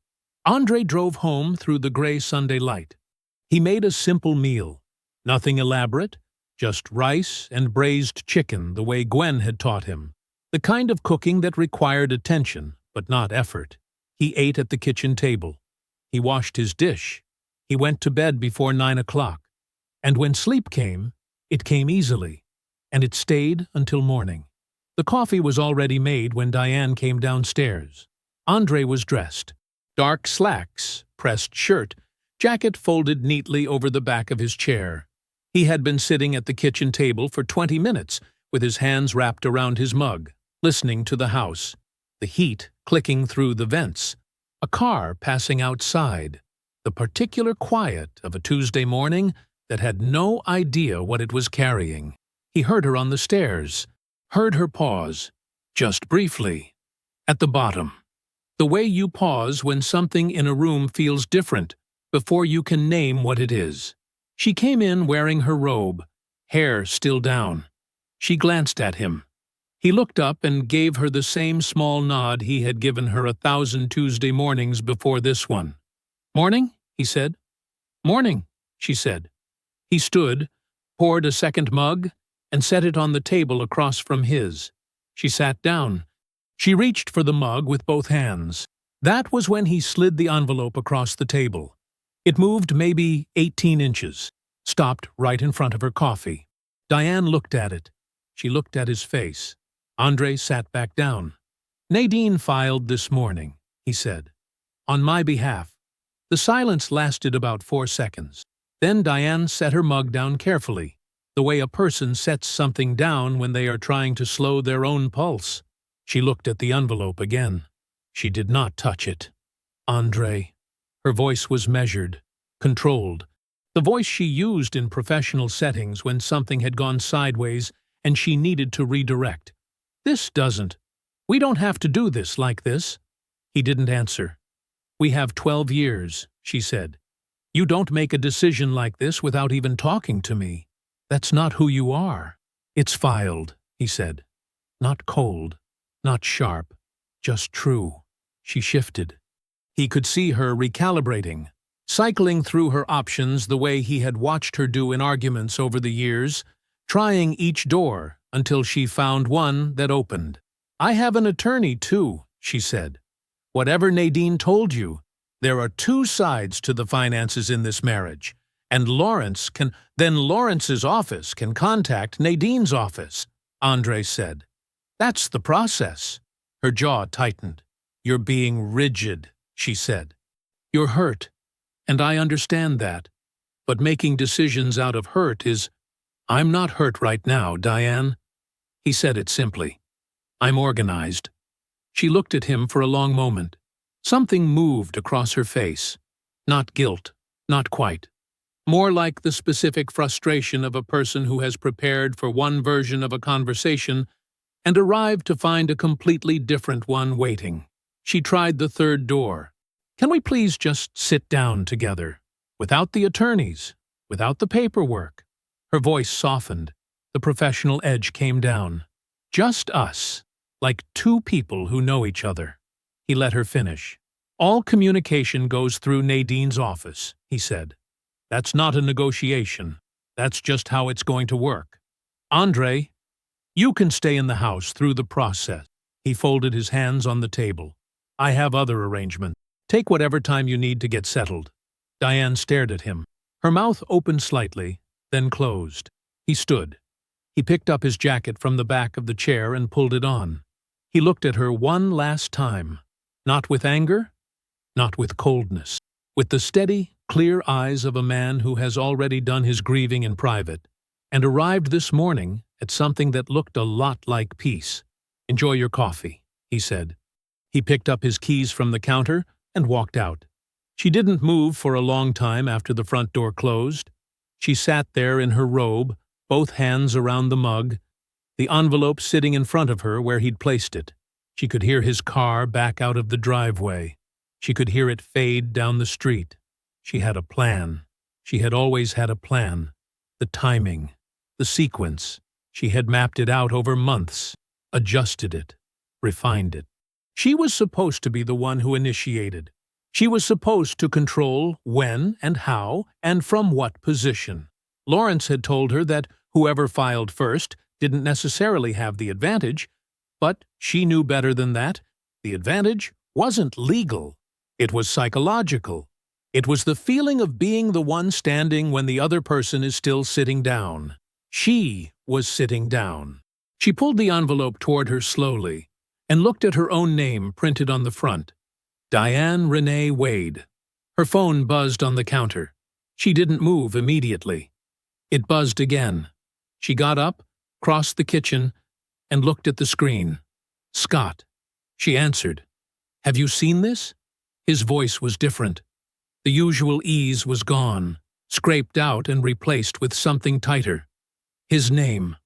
Andre drove home through the gray Sunday light. He made a simple meal. Nothing elaborate, just rice and braised chicken the way Gwen had taught him. The kind of cooking that required attention, but not effort. He ate at the kitchen table. He washed his dish. He went to bed before 9 o'clock. And when sleep came, it came easily, and it stayed until morning. The coffee was already made when Diane came downstairs. Andre was dressed. Dark slacks, pressed shirt, jacket folded neatly over the back of his chair. He had been sitting at the kitchen table for 20 minutes with his hands wrapped around his mug, listening to the house, the heat clicking through the vents, a car passing outside, the particular quiet of a Tuesday morning that had no idea what it was carrying. He heard her on the stairs, heard her pause, just briefly, at the bottom. The way you pause when something in a room feels different before you can name what it is. She came in wearing her robe, hair still down. She glanced at him. He looked up and gave her the same small nod he had given her 1,000 Tuesday mornings before this one. "Morning?" he said. "Morning," she said. He stood, poured a second mug, and set it on the table across from his. She sat down. She reached for the mug with both hands. That was when he slid the envelope across the table. It moved maybe 18 inches, stopped right in front of her coffee. Diane looked at it. She looked at his face. Andre sat back down. "Nadine filed this morning," he said. "On my behalf." The silence lasted about 4 seconds. Then Diane set her mug down carefully, the way a person sets something down when they are trying to slow their own pulse. She looked at the envelope again. She did not touch it. "Andre." Her voice was measured, controlled, the voice she used in professional settings when something had gone sideways and she needed to redirect. "This doesn't. We don't have to do this like this." He didn't answer. "We have 12 years," she said. "You don't make a decision like this without even talking to me. That's not who you are." "It's filed," he said. "Not cold, not sharp, just true." She shifted. He could see her recalibrating, cycling through her options the way he had watched her do in arguments over the years, trying each door until she found one that opened. "I have an attorney, too," she said. "Whatever Nadine told you, there are two sides to the finances in this marriage, and Lawrence's office can contact Nadine's office," Andre said. "That's the process." Her jaw tightened. "You're being rigid," she said. "You're hurt, and I understand that. But making decisions out of hurt is—" "I'm not hurt right now, Diane." He said it simply. "I'm organized." She looked at him for a long moment. Something moved across her face. Not guilt, not quite. More like the specific frustration of a person who has prepared for one version of a conversation and arrived to find a completely different one waiting. She tried the third door. "Can we please just sit down together? Without the attorneys, without the paperwork." Her voice softened. The professional edge came down. "Just us, like two people who know each other." He let her finish. "All communication goes through Nadine's office," he said. "That's not a negotiation. That's just how it's going to work. Andre, you can stay in the house through the process." He folded his hands on the table. "I have other arrangements. Take whatever time you need to get settled." Diane stared at him. Her mouth opened slightly, then closed. He stood. He picked up his jacket from the back of the chair and pulled it on. He looked at her one last time. Not with anger, not with coldness. With the steady, clear eyes of a man who has already done his grieving in private, and arrived this morning at something that looked a lot like peace. "Enjoy your coffee," he said. He picked up his keys from the counter and walked out. She didn't move for a long time after the front door closed. She sat there in her robe, both hands around the mug, the envelope sitting in front of her where he'd placed it. She could hear his car back out of the driveway. She could hear it fade down the street. She had a plan. She had always had a plan. The timing, the sequence. She had mapped it out over months, adjusted it, refined it. She was supposed to be the one who initiated. She was supposed to control when and how and from what position. Lawrence had told her that whoever filed first didn't necessarily have the advantage, but she knew better than that. The advantage wasn't legal. It was psychological. It was the feeling of being the one standing when the other person is still sitting down. She was sitting down. She pulled the envelope toward her slowly and looked at her own name printed on the front. Diane Renee Wade. Her phone buzzed on the counter. She didn't move immediately. It buzzed again. She got up, crossed the kitchen, and looked at the screen. "Scott." She answered. "Have you seen this?" His voice was different. The usual ease was gone, scraped out and replaced with something tighter. His name.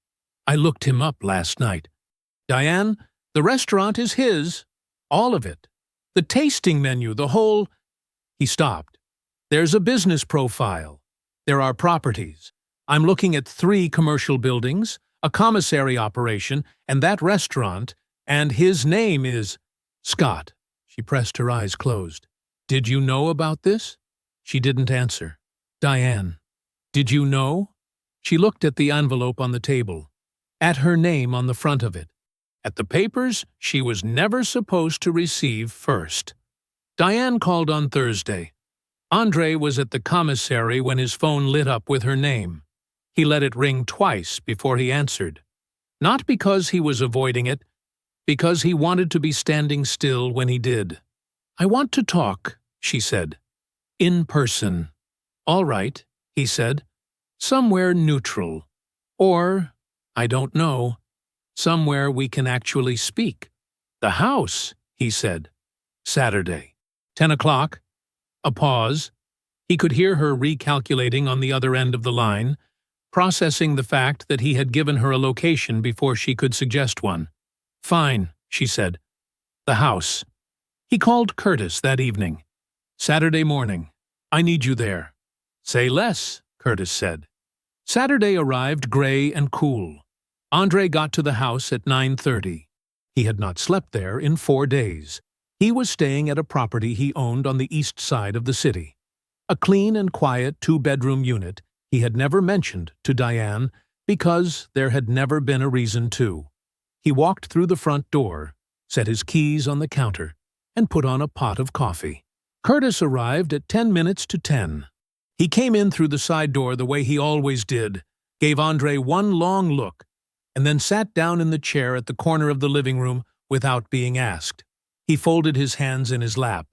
"I looked him up last night." "Diane, the restaurant is his. All of it. The tasting menu, the whole—" He stopped. "There's a business profile. There are properties. I'm looking at 3 commercial buildings, a commissary operation, and that restaurant, and his name is—" "Scott." She pressed her eyes closed. "Did you know about this?" She didn't answer. "Diane, did you know?" She looked at the envelope on the table, at her name on the front of it, at the papers she was never supposed to receive first. Diane called on Thursday. Andre was at the commissary when his phone lit up with her name. He let it ring twice before he answered. Not because he was avoiding it, because he wanted to be standing still when he did. "I want to talk," she said. "In person." "All right," he said. "Somewhere neutral. Or, I don't know, somewhere we can actually speak." "The house," he said. "Saturday. 10 o'clock. A pause. He could hear her recalculating on the other end of the line, processing the fact that he had given her a location before she could suggest one. "Fine," she said. "The house." He called Curtis that evening. Saturday morning. I need you there. Say less, Curtis said. Saturday arrived gray and cool. Andre got to the house at 9:30. He had not slept there in 4 days. He was staying at a property he owned on the east side of the city. A clean and quiet 2-bedroom unit he had never mentioned to Diane because there had never been a reason to. He walked through the front door, set his keys on the counter, and put on a pot of coffee. Curtis arrived at 10 minutes to 10. He came in through the side door the way he always did, gave Andre one long look, and then sat down in the chair at the corner of the living room without being asked. He folded his hands in his lap.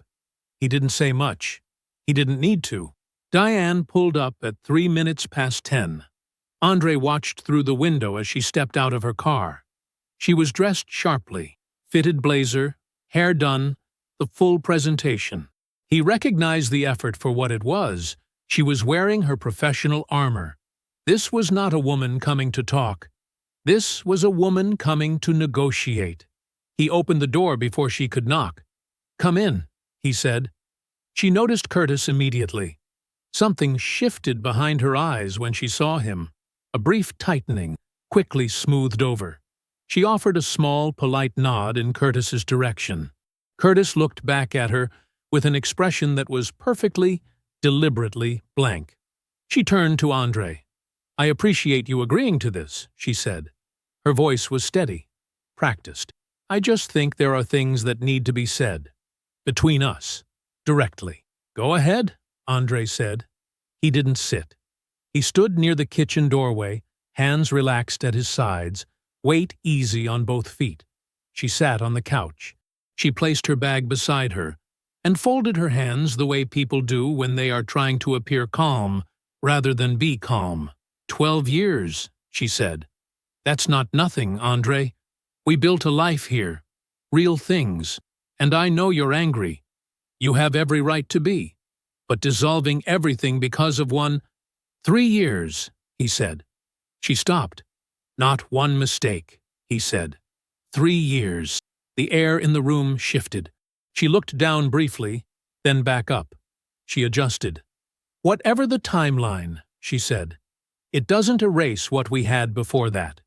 He didn't say much. He didn't need to. Diane pulled up at 3 minutes past 10. Andre watched through the window as she stepped out of her car. She was dressed sharply, fitted blazer, hair done, the full presentation. He recognized the effort for what it was. She was wearing her professional armor. This was not a woman coming to talk. This was a woman coming to negotiate. He opened the door before she could knock. "Come in," he said. She noticed Curtis immediately. Something shifted behind her eyes when she saw him. A brief tightening, quickly smoothed over. She offered a small, polite nod in Curtis's direction. Curtis looked back at her with an expression that was perfectly, deliberately blank. She turned to Andre. "I appreciate you agreeing to this," she said. Her voice was steady, practiced. "I just think there are things that need to be said. Between us. Directly." "Go ahead," Andre said. He didn't sit. He stood near the kitchen doorway, hands relaxed at his sides, weight easy on both feet. She sat on the couch. She placed her bag beside her and folded her hands the way people do when they are trying to appear calm rather than be calm. 12 years, she said. "That's not nothing, Andre. We built a life here, real things, and I know you're angry. You have every right to be. But dissolving everything because of 3 years, he said. She stopped. "Not one mistake," he said. 3 years. The air in the room shifted. She looked down briefly, then back up. She adjusted. "Whatever the timeline," she said, "it doesn't erase what we had before that.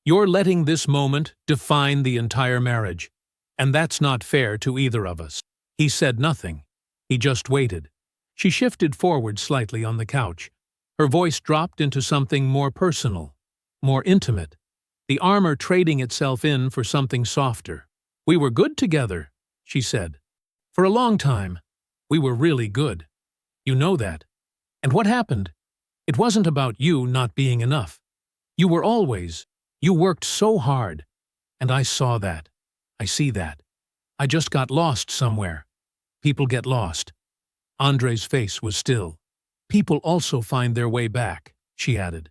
You're letting this moment define the entire marriage, and that's not fair to either of us." He said nothing. He just waited. She shifted forward slightly on the couch. Her voice dropped into something more personal, more intimate, the armor trading itself in for something softer. "We were good together," she said. "For a long time. We were really good. You know that. And what happened? It wasn't about you not being enough. You were always. You worked so hard. And I saw that. I see that. I just got lost somewhere. People get lost." Andre's face was still. "People also find their way back," she added.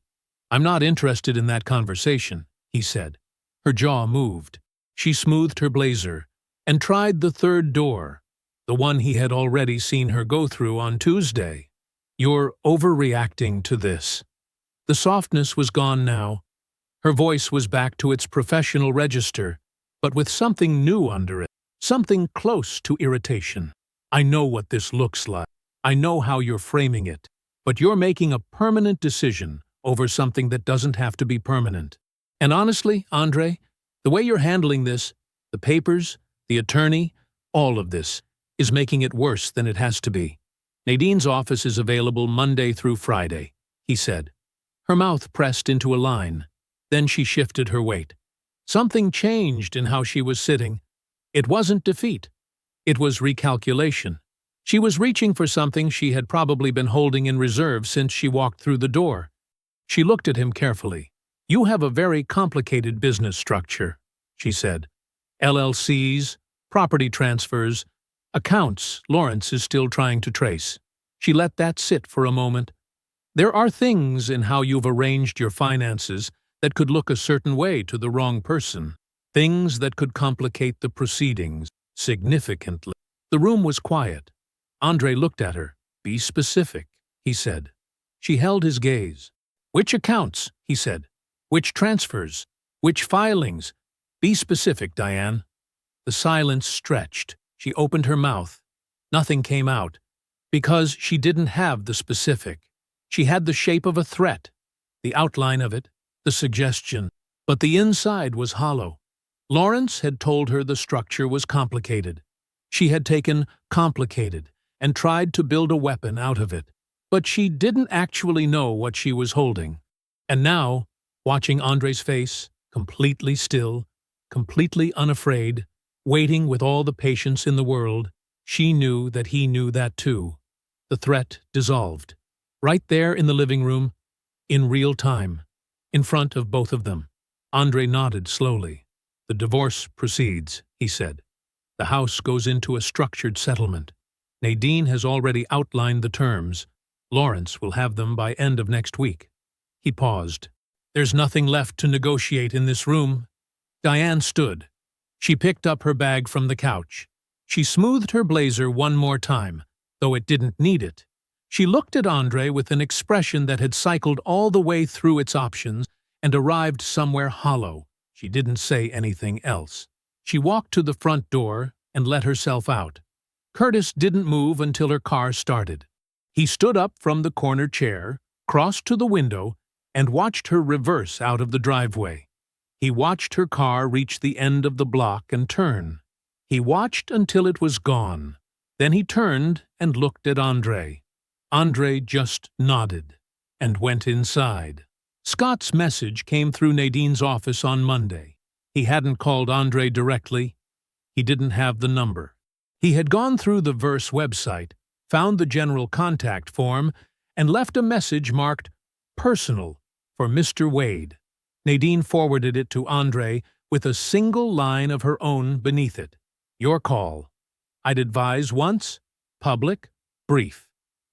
"I'm not interested in that conversation," he said. Her jaw moved. She smoothed her blazer and tried the third door, the one he had already seen her go through on Tuesday. "You're overreacting to this." The softness was gone now. Her voice was back to its professional register, but with something new under it, something close to irritation. "I know what this looks like. I know how you're framing it. But you're making a permanent decision over something that doesn't have to be permanent. And honestly, Andre, the way you're handling this, the papers, the attorney, all of this, is making it worse than it has to be. Nadine's office is available Monday through Friday," he said. Her mouth pressed into a line. Then she shifted her weight. Something changed in how she was sitting. It wasn't defeat. It was recalculation. She was reaching for something she had probably been holding in reserve since she walked through the door. She looked at him carefully. "You have a very complicated business structure," she said. "LLCs, property transfers, accounts Lawrence is still trying to trace." She let that sit for a moment. "There are things in how you've arranged your finances that could look a certain way to the wrong person. Things that could complicate the proceedings significantly." The room was quiet. Andre looked at her. "Be specific," he said. She held his gaze. "Which accounts?" he said. "Which transfers? Which filings? Be specific, Diane." The silence stretched. She opened her mouth. Nothing came out, because she didn't have the specific. She had the shape of a threat, the outline of it, the suggestion, but the inside was hollow. Lawrence had told her the structure was complicated. She had taken complicated and tried to build a weapon out of it, but she didn't actually know what she was holding. And now, watching Andre's face, completely still, completely unafraid, waiting with all the patience in the world, she knew that he knew that too. The threat dissolved. Right there in the living room, in real time, in front of both of them. Andre nodded slowly. "The divorce proceeds," he said. "The house goes into a structured settlement. Nadine has already outlined the terms. Lawrence will have them by end of next week." He paused. "There's nothing left to negotiate in this room." Diane stood. She picked up her bag from the couch. She smoothed her blazer one more time, though it didn't need it. She looked at Andre with an expression that had cycled all the way through its options and arrived somewhere hollow. She didn't say anything else. She walked to the front door and let herself out. Curtis didn't move until her car started. He stood up from the corner chair, crossed to the window, and watched her reverse out of the driveway. He watched her car reach the end of the block and turn. He watched until it was gone. Then he turned and looked at Andre. Andre just nodded and went inside. Scott's message came through Nadine's office on Monday. He hadn't called Andre directly. He didn't have the number. He had gone through the Verse website, found the general contact form, and left a message marked "Personal" for Mr. Wade. Nadine forwarded it to Andre with a single line of her own beneath it. "Your call. I'd advise once, public, brief."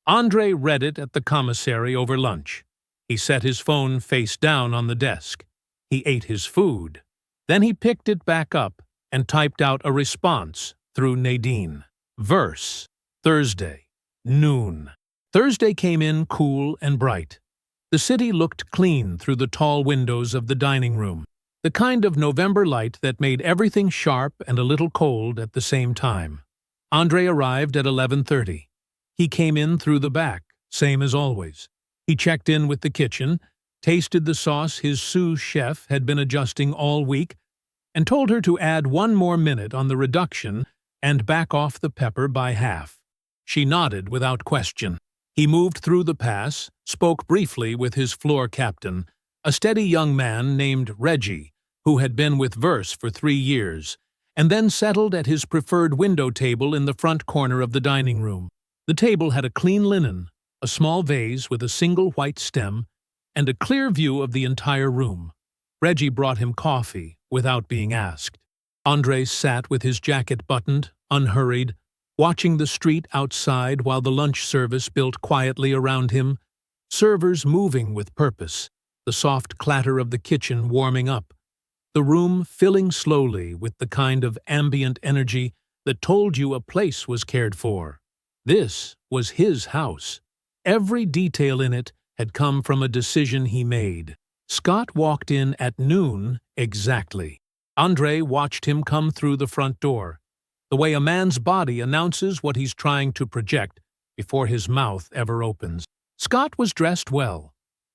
Andre read it at the commissary over lunch. He set his phone face down on the desk. He ate his food. Then he picked it back up and typed out a response through Nadine. Verse. Thursday. Noon. Thursday came in cool and bright. The city looked clean through the tall windows of the dining room, the kind of November light that made everything sharp and a little cold at the same time. Andre arrived at 11:30. He came in through the back, same as always. He checked in with the kitchen, tasted the sauce his sous chef had been adjusting all week, and told her to add 1 more minute on the reduction and back off the pepper by half. She nodded without question. He moved through the pass, spoke briefly with his floor captain, a steady young man named Reggie, who had been with Verse for 3 years, and then settled at his preferred window table in the front corner of the dining room. The table had a clean linen, a small vase with a single white stem, and a clear view of the entire room. Reggie brought him coffee without being asked. Andre sat with his jacket buttoned, unhurried, watching the street outside while the lunch service built quietly around him, servers moving with purpose, the soft clatter of the kitchen warming up, the room filling slowly with the kind of ambient energy that told you a place was cared for. This was his house. Every detail in it had come from a decision he made. Scott walked in at noon exactly. Andre watched him come through the front door, the way a man's body announces what he's trying to project before his mouth ever opens. Scott was dressed well.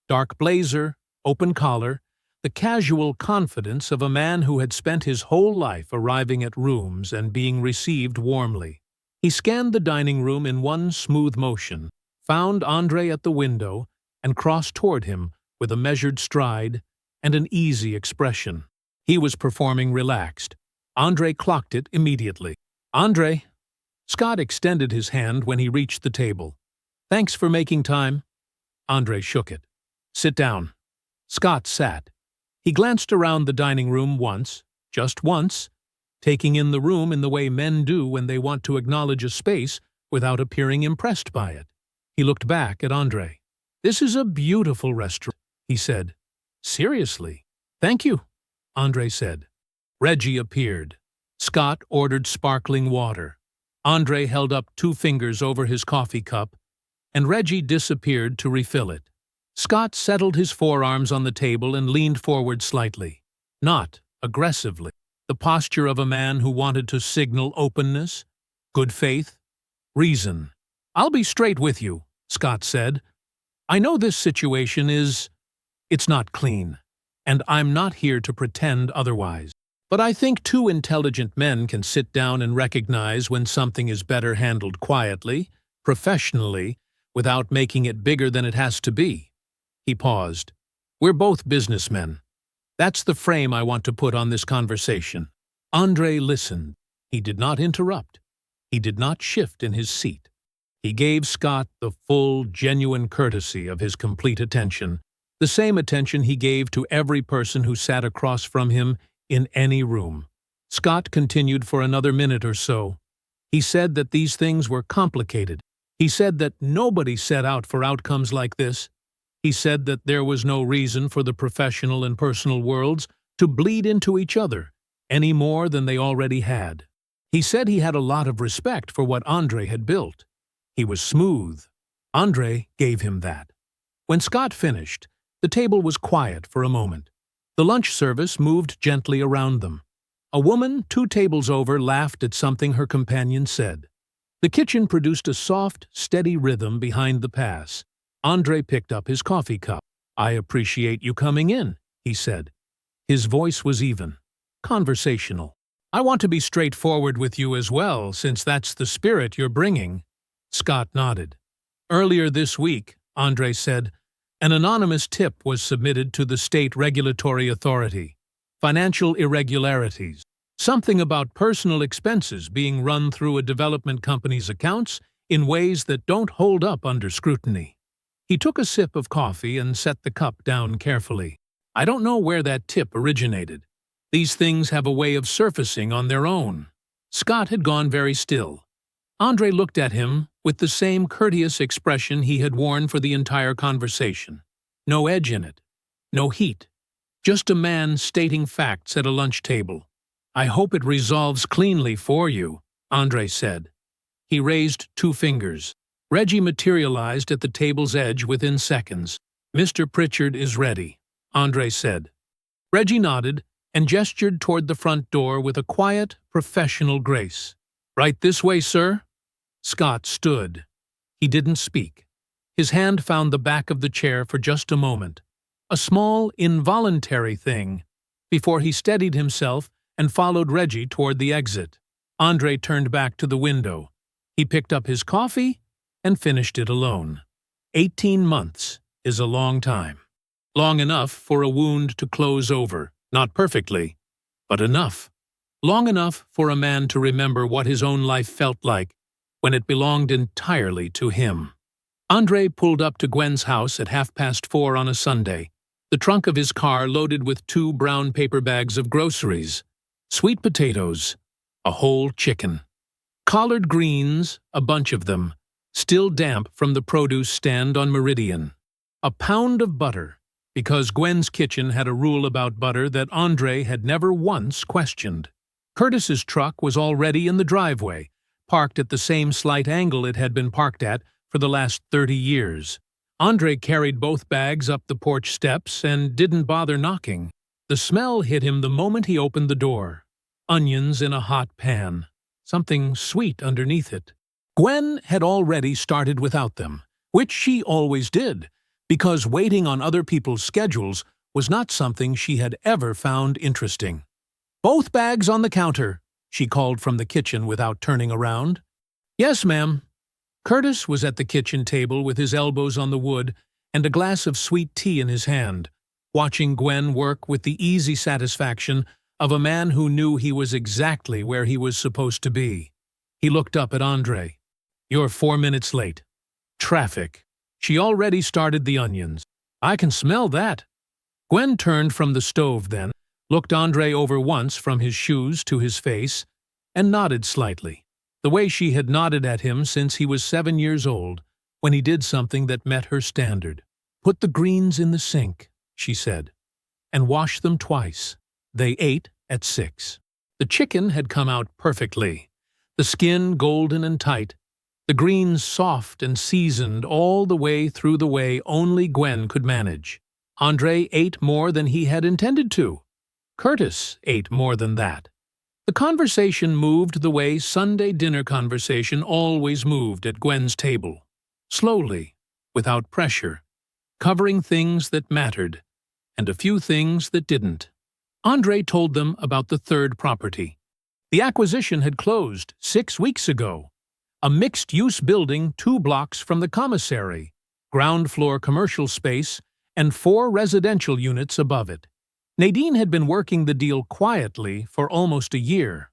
Dark blazer, open collar, the casual confidence of a man who had spent his whole life arriving at rooms and being received warmly. He scanned the dining room in one smooth motion, found Andre at the window, and crossed toward him with a measured stride and an easy expression. He was performing relaxed. Andre clocked it immediately. "Andre." Scott extended his hand when he reached the table. "Thanks for making time." Andre shook it. "Sit down." Scott sat. He glanced around the dining room once, just once, taking in the room in the way men do when they want to acknowledge a space without appearing impressed by it. He looked back at Andre. "This is a beautiful restaurant," he said. "Seriously." "Thank you," Andre said. Reggie appeared. Scott ordered sparkling water. Andre held up 2 fingers over his coffee cup, and Reggie disappeared to refill it. Scott settled his forearms on the table and leaned forward slightly. Not aggressively. The posture of a man who wanted to signal openness, Good faith? Reason. I'll be straight with you, Scott said. I know this situation it's not clean, and I'm not here to pretend otherwise. But I think two intelligent men can sit down and recognize when something is better handled quietly, professionally, without making it bigger than it has to be. He paused. We're both businessmen. That's the frame I want to put on this conversation. Andre listened. He did not interrupt. He did not shift in his seat. He gave Scott the full, genuine courtesy of his complete attention, the same attention he gave to every person who sat across from him in any room. Scott continued for another minute or so. He said that these things were complicated. He said that nobody set out for outcomes like this. He said that there was no reason for the professional and personal worlds to bleed into each other any more than they already had. He said he had a lot of respect for what Andre had built. He was smooth. Andre gave him that. When Scott finished, the table was quiet for a moment. The lunch service moved gently around them. A woman 2 tables over laughed at something her companion said. The kitchen produced a soft, steady rhythm behind the pass. Andre picked up his coffee cup. I appreciate you coming in, he said. His voice was even, conversational. I want to be straightforward with you as well, since that's the spirit you're bringing. Scott nodded. Earlier this week, Andre said, an anonymous tip was submitted to the state regulatory authority. Financial irregularities. Something about personal expenses being run through a development company's accounts in ways that don't hold up under scrutiny. He took a sip of coffee and set the cup down carefully. I don't know where that tip originated. These things have a way of surfacing on their own. Scott had gone very still. Andre looked at him with the same courteous expression he had worn for the entire conversation. No edge in it. No heat. Just a man stating facts at a lunch table. I hope it resolves cleanly for you, Andre said. He raised 2 fingers. Reggie materialized at the table's edge within seconds. Mr. Pritchard is ready, Andre said. Reggie nodded and gestured toward the front door with a quiet, professional grace. Right this way, sir. Scott stood. He didn't speak. His hand found the back of the chair for just a moment. A small, involuntary thing, before he steadied himself and followed Reggie toward the exit. Andre turned back to the window. He picked up his coffee and finished it alone. 18 months is a long time. Long enough for a wound to close over, not perfectly, but enough. Long enough for a man to remember what his own life felt like when it belonged entirely to him. Andre pulled up to Gwen's house at 4:30 on a Sunday, the trunk of his car loaded with 2 brown paper bags of groceries, sweet potatoes, a whole chicken, collard greens, a bunch of them, still damp from the produce stand on Meridian, a pound of butter, because Gwen's kitchen had a rule about butter that Andre had never once questioned. Curtis's truck was already in the driveway, parked at the same slight angle it had been parked at for the last 30 years. Andre carried both bags up the porch steps and didn't bother knocking. The smell hit him the moment he opened the door. Onions in a hot pan. Something sweet underneath it. Gwen had already started without them, which she always did, because waiting on other people's schedules was not something she had ever found interesting. Both bags on the counter, she called from the kitchen without turning around. Yes, ma'am. Curtis was at the kitchen table with his elbows on the wood and a glass of sweet tea in his hand, watching Gwen work with the easy satisfaction of a man who knew he was exactly where he was supposed to be. He looked up at Andre. You're 4 minutes late. Traffic. She already started the onions. I can smell that. Gwen turned from the stove then, looked Andre over once from his shoes to his face, and nodded slightly, the way she had nodded at him since he was 7 years old, when he did something that met her standard. Put the greens in the sink, she said, and wash them twice. They ate at 6. The chicken had come out perfectly, the skin golden and tight, the greens soft and seasoned all the way through the way only Gwen could manage. Andre ate more than he had intended to. Curtis ate more than that. The conversation moved the way Sunday dinner conversation always moved at Gwen's table. Slowly, without pressure, covering things that mattered, and a few things that didn't. Andre told them about the third property. The acquisition had closed 6 weeks ago. A mixed-use building 2 blocks from the commissary, ground-floor commercial space, and 4 residential units above it. Nadine had been working the deal quietly for almost a year.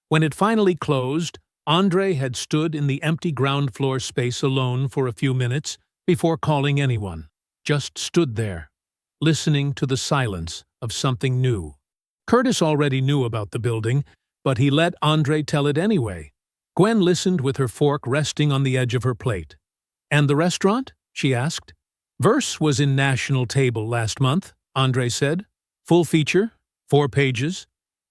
When it finally closed, Andre had stood in the empty ground-floor space alone for a few minutes before calling anyone. Just stood there, listening to the silence of something new. Curtis already knew about the building, but he let Andre tell it anyway. Gwen listened with her fork resting on the edge of her plate. "And the restaurant?" she asked. "Verse was in National Table last month," Andre said. "Full feature, 4 pages.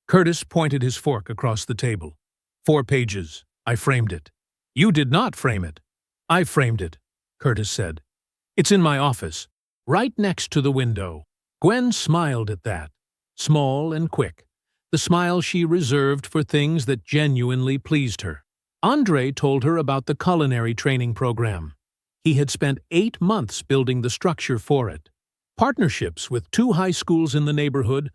Curtis pointed his fork across the table. "4 pages. I framed it." "You did not frame it." "I framed it," Curtis said. "It's in my office, right next to the window." Gwen smiled at that, small and quick, the smile she reserved for things that genuinely pleased her. Andre told her about the culinary training program. He had spent 8 months building the structure for it. Partnerships with 2 high schools in the neighborhood,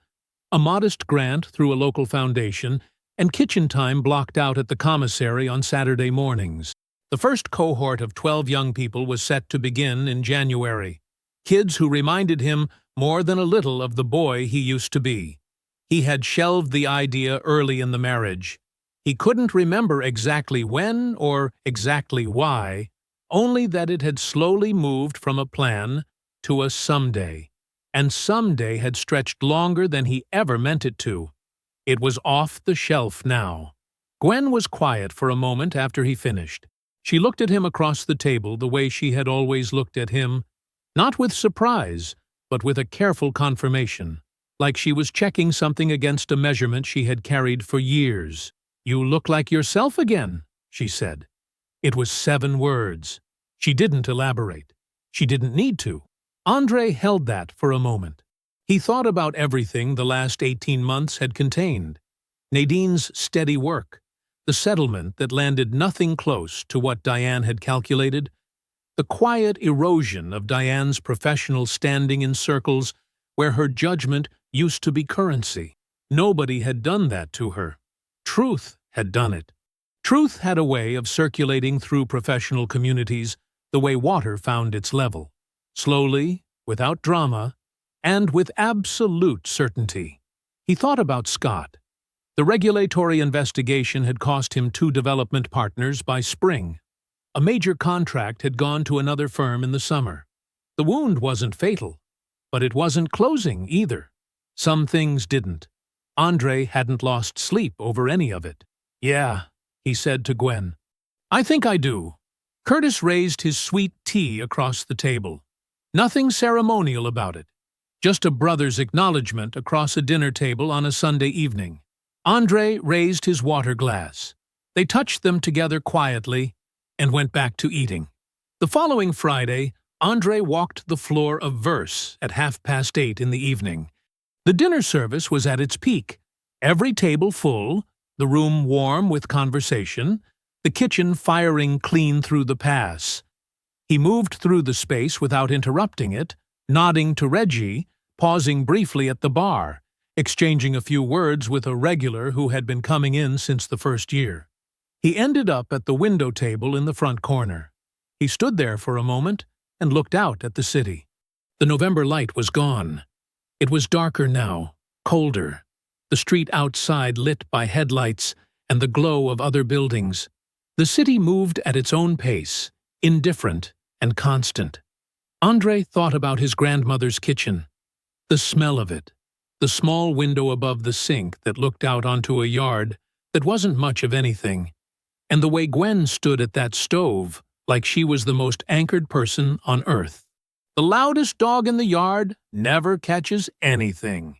a modest grant through a local foundation, and kitchen time blocked out at the commissary on Saturday mornings. The first cohort of 12 young people was set to begin in January. Kids who reminded him more than a little of the boy he used to be. He had shelved the idea early in the marriage. He couldn't remember exactly when or exactly why, only that it had slowly moved from a plan to a someday, and someday had stretched longer than he ever meant it to. It was off the shelf now. Gwen was quiet for a moment after he finished. She looked at him across the table the way she had always looked at him, not with surprise, but with a careful confirmation, like she was checking something against a measurement she had carried for years. "You look like yourself again," she said. It was 7 words. She didn't elaborate. She didn't need to. Andre held that for a moment. He thought about everything the last 18 months had contained. Nadine's steady work, the settlement that landed nothing close to what Diane had calculated, the quiet erosion of Diane's professional standing in circles where her judgment used to be currency. Nobody had done that to her. Truth had done it. Truth had a way of circulating through professional communities the way water found its level. Slowly, without drama, and with absolute certainty. He thought about Scott. The regulatory investigation had cost him 2 development partners by spring. A major contract had gone to another firm in the summer. The wound wasn't fatal, but it wasn't closing either. Some things didn't. Andre hadn't lost sleep over any of it. "Yeah," he said to Gwen. "I think I do." Curtis raised his sweet tea across the table. Nothing ceremonial about it. Just a brother's acknowledgement across a dinner table on a Sunday evening. Andre raised his water glass. They touched them together quietly and went back to eating. The following Friday, Andre walked the floor of Verse at 8:30 in the evening. The dinner service was at its peak. Every table full, the room warm with conversation, the kitchen firing clean through the pass. He moved through the space without interrupting it, nodding to Reggie, pausing briefly at the bar, exchanging a few words with a regular who had been coming in since the first year. He ended up at the window table in the front corner. He stood there for a moment and looked out at the city. The November light was gone. It was darker now, colder, the street outside lit by headlights and the glow of other buildings. The city moved at its own pace, indifferent and constant. Andre thought about his grandmother's kitchen, the smell of it, the small window above the sink that looked out onto a yard that wasn't much of anything, and the way Gwen stood at that stove like she was the most anchored person on earth. The loudest dog in the yard never catches anything.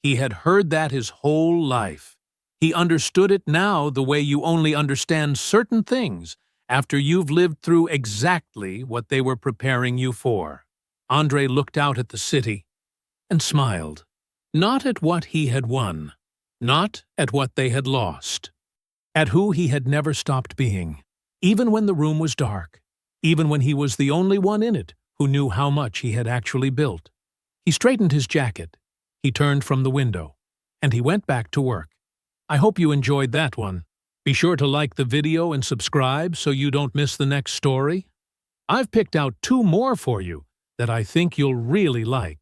He had heard that his whole life. He understood it now the way you only understand certain things after you've lived through exactly what they were preparing you for. Andre looked out at the city and smiled. Not at what he had won, not at what they had lost, at who he had never stopped being, even when the room was dark, even when he was the only one in it who knew how much he had actually built. He straightened his jacket, he turned from the window, and he went back to work. I hope you enjoyed that one. Be sure to like the video and subscribe so you don't miss the next story. I've picked out 2 more for you that I think you'll really like.